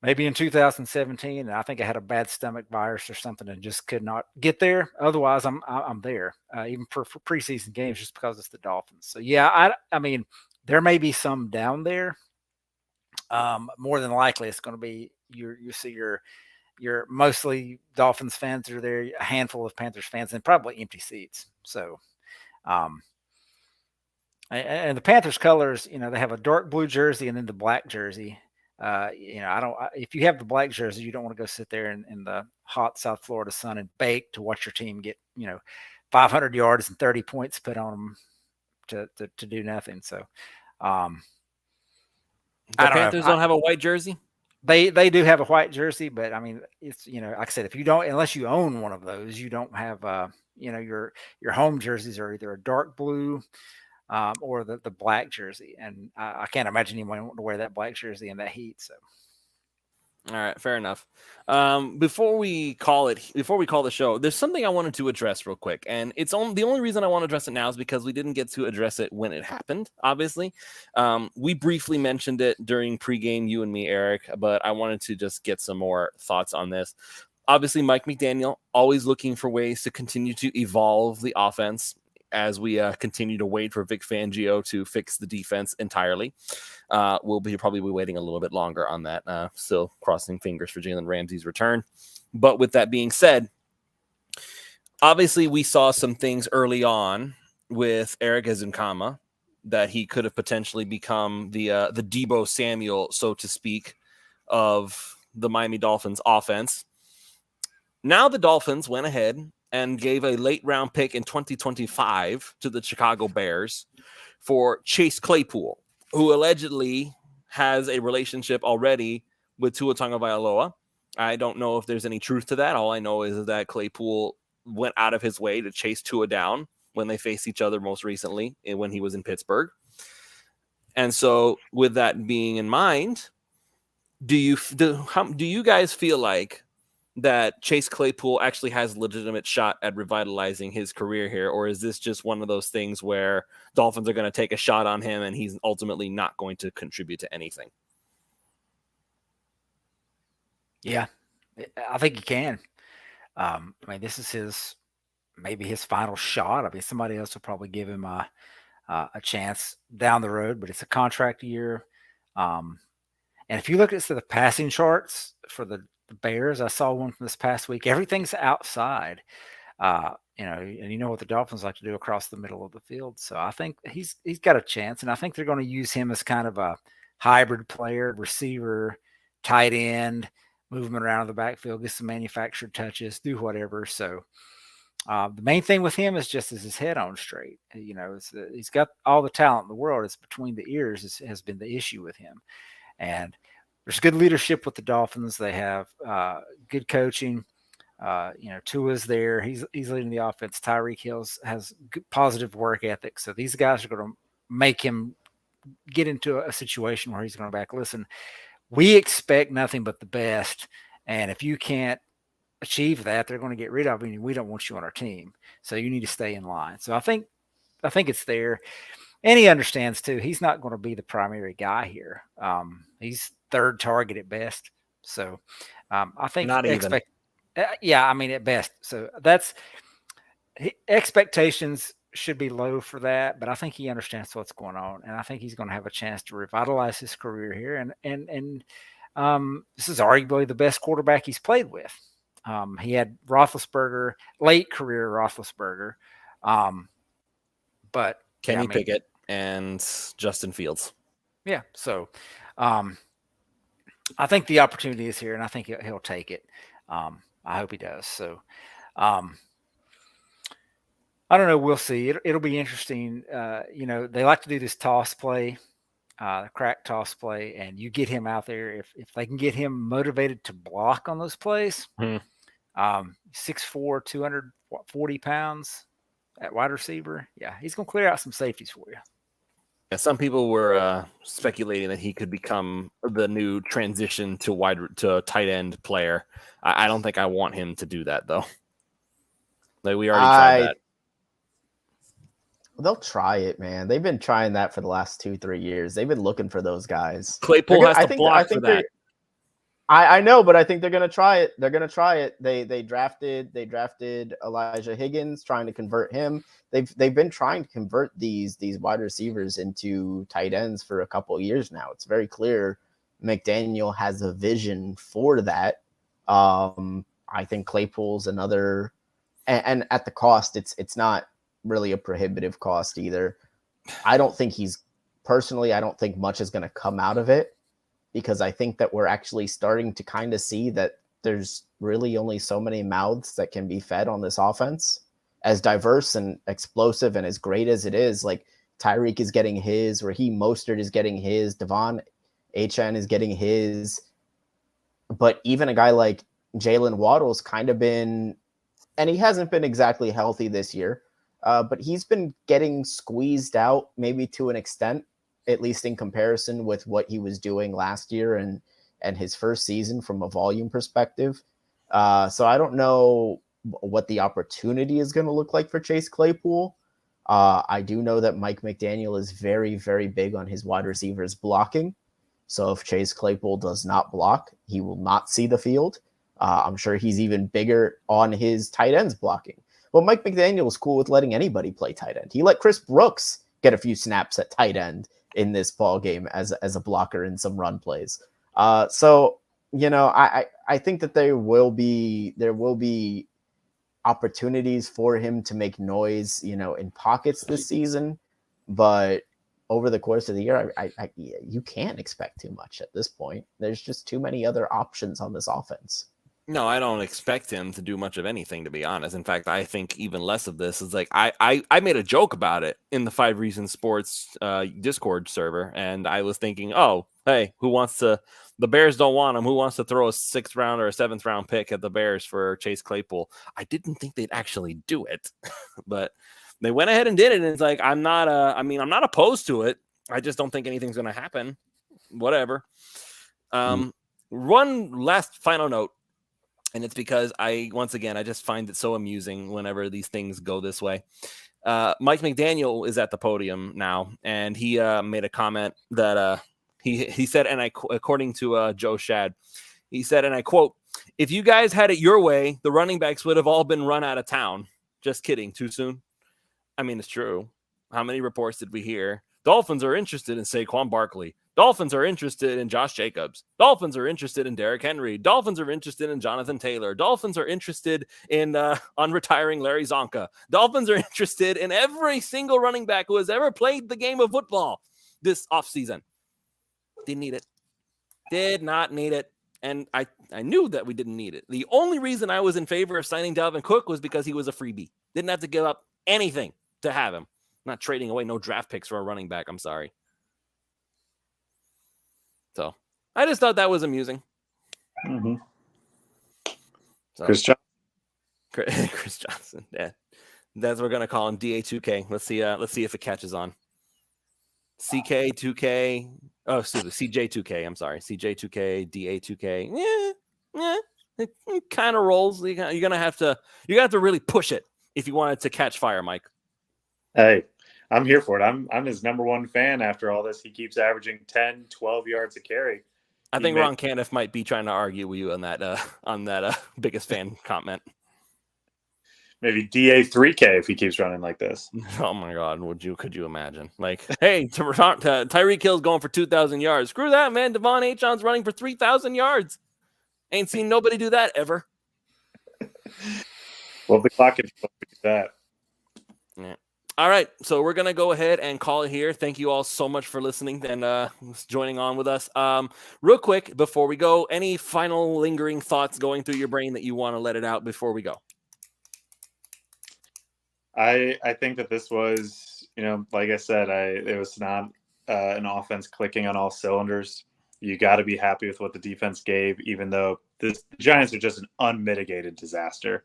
Speaker 3: maybe in 2017, and I think I had a bad stomach virus or something and just could not get there. Otherwise, I'm there, even for preseason games, just because it's the Dolphins. So yeah, I mean, there may be some down there. More than likely, it's going to be you see your mostly Dolphins fans are there, a handful of Panthers fans, and probably empty seats. So, and the Panthers colors, you know, they have a dark blue jersey and then the black jersey. You know, if you have the black jersey, you don't want to go sit there in the hot South Florida sun and bake to watch your team get, you know, 500 yards and 30 points put on them to do nothing. So,
Speaker 1: the Panthers don't have a white jersey.
Speaker 3: They do have a white jersey, but I mean, it's, you know, like I said, if you don't, unless you own one of those, you don't have, you know, your home jerseys are either a dark blue or the black jersey. And I can't imagine anyone wanting to wear that black jersey in that heat. So.
Speaker 1: All right, fair enough. Before we call the show, there's something I wanted to address real quick, and the only reason I want to address it now is because we didn't get to address it when it happened. Obviously, we briefly mentioned it during pregame, you and me, Eric, but I wanted to just get some more thoughts on this. Obviously, Mike McDaniel always looking for ways to continue to evolve the offense as we continue to wait for Vic Fangio to fix the defense entirely. We'll probably be waiting a little bit longer on that. Still crossing fingers for Jalen Ramsey's return. But with that being said, obviously we saw some things early on with Eric Ezukanma that he could have potentially become the Deebo Samuel, so to speak, of the Miami Dolphins offense. Now the Dolphins went ahead and gave a late round pick in 2025 to the Chicago Bears for Chase Claypool, who allegedly has a relationship already with Tua Tagovailoa. I don't know if there's any truth to that. All I know is that Claypool went out of his way to chase Tua down when they faced each other most recently when he was in Pittsburgh. And so with that being in mind, do you guys feel like that Chase Claypool actually has a legitimate shot at revitalizing his career here? Or is this just one of those things where Dolphins are going to take a shot on him and he's ultimately not going to contribute to anything?
Speaker 3: Yeah, I think he can. I mean, this is maybe his final shot. I mean, somebody else will probably give him a chance down the road, but it's a contract year. And if you look at the passing charts for the Bears, I saw one from this past week. Everything's outside, you know, and you know what the Dolphins like to do across the middle of the field. So I think he's got a chance, and I think they're going to use him as kind of a hybrid player, receiver, tight end, move him around in the backfield, get some manufactured touches, do whatever. So the main thing with him is just his head on straight. You know, he's got all the talent in the world. It's between the ears has been the issue with him, and there's good leadership with the Dolphins. They have good coaching. You know, Tua's there. He's leading the offense. Tyreek Hill has good, positive work ethic. So these guys are going to make him get into a situation where he's going to back. Listen, we expect nothing but the best. And if you can't achieve that, they're going to get rid of you. We don't want you on our team. So you need to stay in line. So I think it's there. And he understands too, he's not going to be the primary guy here. He's third target at best. So I think
Speaker 1: not even.
Speaker 3: Yeah, I mean at best. So expectations should be low for that, but I think he understands what's going on, and I think he's going to have a chance to revitalize his career here. And this is arguably the best quarterback he's played with. He had Roethlisberger, late career Roethlisberger, but
Speaker 1: Kenny Pickett and Justin Fields.
Speaker 3: Yeah, so I think the opportunity is here, and I think he'll take it. I hope he does. So, I don't know. We'll see. It'll be interesting. They like to do this toss play, the crack toss play, and you get him out there. If they can get him motivated to block on those plays, 6'4", 240 pounds at wide receiver. Yeah, he's going to clear out some safeties for you.
Speaker 1: Yeah, some people were speculating that he could become the new transition to tight end player. I don't think I want him to do that though. Like we already tried that.
Speaker 4: They'll try it, man. They've been trying that for the last 2-3 years. They've been looking for those guys.
Speaker 1: Claypool has to block for that.
Speaker 4: I know, but I think they're gonna try it. They're gonna try it. They drafted Elijah Higgins, trying to convert him. They've been trying to convert these wide receivers into tight ends for a couple of years now. It's very clear McDaniel has a vision for that. I think Claypool's another, and at the cost, it's not really a prohibitive cost either. I don't think much is going to come out of it, because I think that we're actually starting to kind of see that there's really only so many mouths that can be fed on this offense. As diverse and explosive and as great as it is, like Tyreek is getting his, Raheem Mostert is getting his, Devon Achane is getting his. But even a guy like Jalen Waddle's kind of been, and he hasn't been exactly healthy this year, but he's been getting squeezed out maybe to an extent, at least in comparison with what he was doing last year and his first season from a volume perspective. So I don't know what the opportunity is going to look like for Chase Claypool. I do know that Mike McDaniel is very, very big on his wide receivers blocking. So if Chase Claypool does not block, he will not see the field. I'm sure he's even bigger on his tight ends blocking. Well, Mike McDaniel is cool with letting anybody play tight end. He let Chris Brooks get a few snaps at tight end in this ball game as a blocker in some run plays. So I think that there will be opportunities for him to make noise, in pockets this season, but over the course of the year, you can't expect too much at this point. There's just too many other options on this offense.
Speaker 1: No, I don't expect him to do much of anything, to be honest. In fact, I think even less of this is like I made a joke about it in the 5 Reasons Sports Discord server, and I was thinking, oh, hey, the Bears don't want him. Who wants to throw a 6th round or a 7th round pick at the Bears for Chase Claypool? I didn't think they'd actually do it, but they went ahead and did it. And it's like, I'm not opposed to it. I just don't think anything's going to happen. Whatever. One last final note. And it's because I just find it so amusing whenever these things go this way. Mike McDaniel is at the podium now, and he made a comment that he said, and according to Joe Shad, he said, and I quote, "If you guys had it your way, the running backs would have all been run out of town." Just kidding. Too soon? I mean, it's true. How many reports did we hear? Dolphins are interested in Saquon Barkley. Dolphins are interested in Josh Jacobs. Dolphins are interested in Derrick Henry. Dolphins are interested in Jonathan Taylor. Dolphins are interested in unretiring Larry Zonka. Dolphins are interested in every single running back who has ever played the game of football this offseason. Didn't need it. Did not need it. And I knew that we didn't need it. The only reason I was in favor of signing Dalvin Cook was because he was a freebie. Didn't have to give up anything to have him. Not trading away no draft picks for a running back. I'm sorry. So I just thought that was amusing.
Speaker 2: Mm-hmm.
Speaker 1: So,
Speaker 2: Chris Johnson.
Speaker 1: Chris Johnson. Yeah. That's what we're gonna call him, DA2K. Let's see if it catches on. CK2K. Oh, excuse me, CJ2K. I'm sorry. CJ2K, DA2K. Yeah. It kind of rolls. You're gonna have to really push it if you want it to catch fire, Mike.
Speaker 2: Hey, I'm here for it. I'm his number one fan after all this. He keeps averaging 10, 12 yards a carry.
Speaker 1: I think Ron Caniff might be trying to argue with you on that biggest fan comment.
Speaker 2: Maybe DA3K if he keeps running like this.
Speaker 1: Oh my God, could you imagine? Like, hey, Tyreek Hill's going for 2,000 yards. Screw that, man. Devon Achane's running for 3,000 yards. Ain't seen nobody do that ever.
Speaker 2: Well, the clock can do that.
Speaker 1: Yeah. All right, so we're going to go ahead and call it here. Thank you all so much for listening and joining on with us. Real quick, before we go, any final lingering thoughts going through your brain that you want to let it out before we go?
Speaker 2: I think that this was, like I said, it was not an offense clicking on all cylinders. You got to be happy with what the defense gave, even though the Giants are just an unmitigated disaster.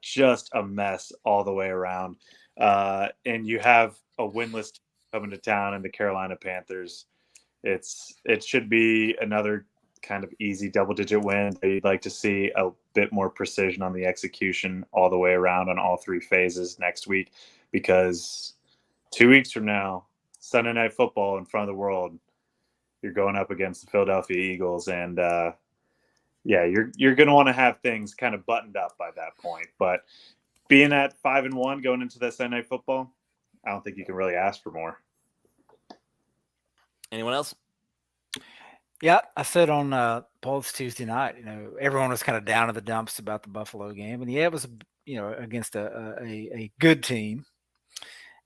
Speaker 2: Just a mess all the way around. And you have a winless team coming to town in the Carolina Panthers. It should be another kind of easy double-digit win. You'd like to see a bit more precision on the execution all the way around on all three phases next week, because 2 weeks from now, Sunday Night Football in front of the world, you're going up against the Philadelphia Eagles, and you're going to want to have things kind of buttoned up by that point. But being at 5-1 going into that Sunday Night Football, I don't think you can really ask for more.
Speaker 1: Anyone else?
Speaker 3: Yeah, I said on Paul's Tuesday night, everyone was kind of down in the dumps about the Buffalo game, and it was, against a good team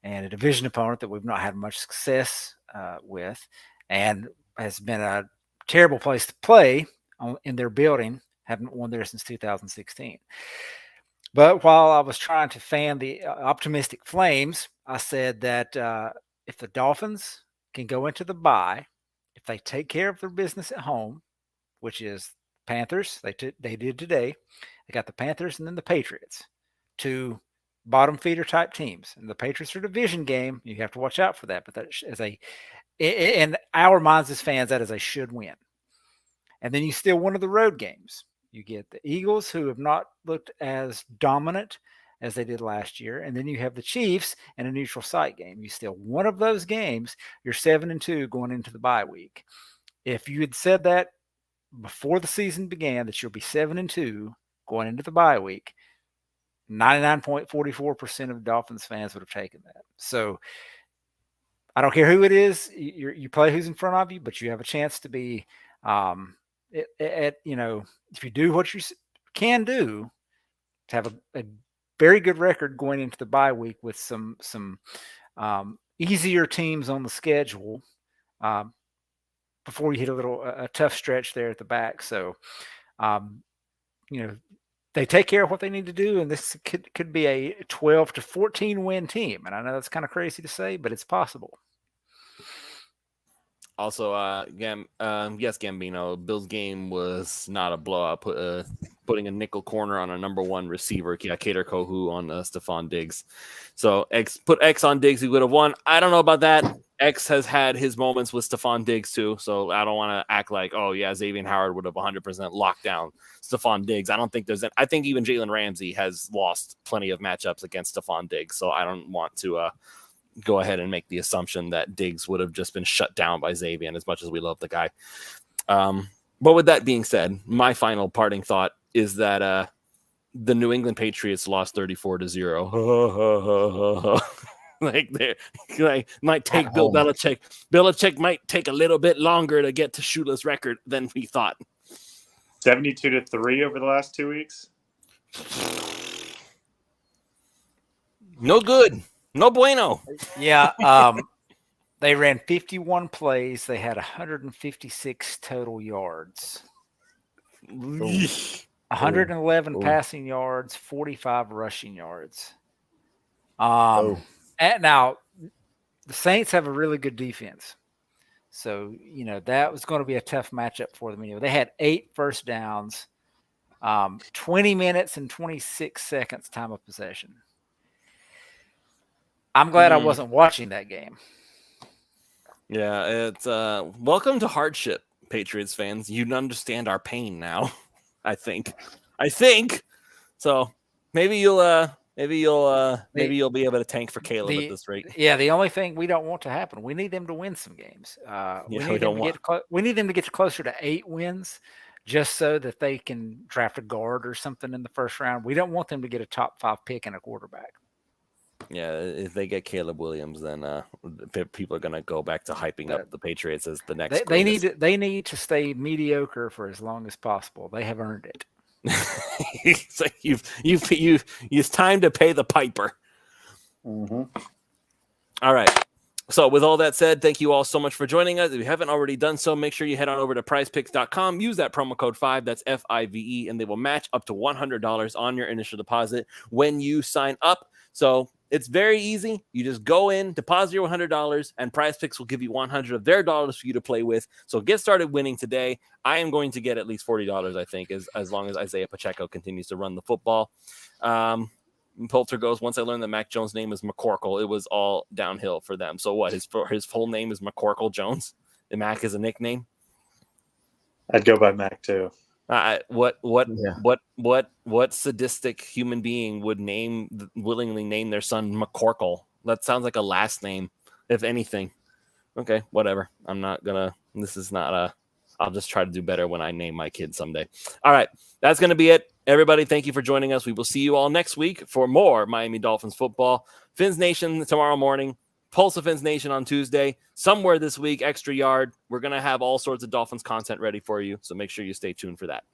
Speaker 3: and a division opponent that we've not had much success with, and has been a terrible place to play in their building. Haven't won there since 2016. But while I was trying to fan the optimistic flames, I said that if the Dolphins can go into the bye, if they take care of their business at home, which is Panthers, they did today. They got the Panthers and then the Patriots, two bottom feeder type teams. And the Patriots are a division game. You have to watch out for that. But that is in our minds as fans, that is a should win. And then you still one of the road games. You get the Eagles, who have not looked as dominant as they did last year. And then you have the Chiefs and a neutral site game. You still one of those games, you're 7-2 going into the bye week. If you had said that before the season began, that you'll be 7-2 going into the bye week, 99.44% of Dolphins fans would have taken that. So I don't care who it is. You play who's in front of you, but you have a chance to be if you do what you can do, to have a very good record going into the bye week with some easier teams on the schedule before you hit a tough stretch there at the back. So, they take care of what they need to do, and this could be a 12-14 win team. And I know that's kind of crazy to say, but it's possible.
Speaker 1: Also, yes, Gambino, Bill's game was not a blowout. Putting a nickel corner on a number one receiver, Kader Kohu on Stephon Diggs. So put X on Diggs, he would have won. I don't know about that. X has had his moments with Stephon Diggs too, so I don't want to act like, Xavier Howard would have 100% locked down Stephon Diggs. I don't think I think even Jalen Ramsey has lost plenty of matchups against Stephon Diggs, so I don't want to go ahead and make the assumption that Diggs would have just been shut down by Xavier, as much as we love the guy. But with that being said, my final parting thought is that the New England Patriots lost 34-0. Might take Bill Belichick. Belichick might take a little bit longer to get to shootless record than we thought.
Speaker 2: 72-3 over the last 2 weeks.
Speaker 1: No good. No bueno.
Speaker 3: Yeah. They ran 51 plays. They had 156 total yards. 111 passing yards, 45 rushing yards. And now, the Saints have a really good defense. So, that was going to be a tough matchup for them. They had 8 first downs, 20 minutes and 26 seconds time of possession. I'm glad I wasn't watching that game.
Speaker 1: Yeah, it's welcome to hardship, Patriots fans. You understand our pain now. I think. So maybe you'll be able to tank for Caleb at this rate.
Speaker 3: Yeah, the only thing we don't want to happen, we need them to win some games. We need them to get closer to 8 wins, just so that they can draft a guard or something in the first round. We don't want them to get a top 5 pick and a quarterback.
Speaker 1: Yeah, if they get Caleb Williams, then people are going to go back to hyping up the Patriots as the next.
Speaker 3: They need to stay mediocre for as long as possible. They have earned it.
Speaker 1: So it's time to pay the piper.
Speaker 2: Mm-hmm.
Speaker 1: All right. So with all that said, thank you all so much for joining us. If you haven't already done so, make sure you head on over to prizepicks.com. Use that promo code 5, that's FIVE, and they will match up to $100 on your initial deposit when you sign up. So it's very easy. You just go in, deposit your $100, and Prize Picks will give you $100 of their dollars for you to play with. So get started winning today. I am going to get at least $40, I think, as long as Isaiah Pacheco continues to run the football. Poulter goes, once I learned that Mac Jones' name is McCorkle, it was all downhill for them. So what? His full name is McCorkle Jones? The Mac is a nickname?
Speaker 2: I'd go by Mac too.
Speaker 1: What sadistic human being would willingly name their son McCorkle? That sounds like a last name, if anything. Okay, whatever. I'm not gonna. This is not a. I'll just try to do better when I name my kid someday. All right, that's gonna be it. Everybody, thank you for joining us. We will see you all next week for more Miami Dolphins football. Fins Nation tomorrow morning. Pulse of Fins Nation on Tuesday. Somewhere this week, Extra Yard. We're going to have all sorts of Dolphins content ready for you, so make sure you stay tuned for that.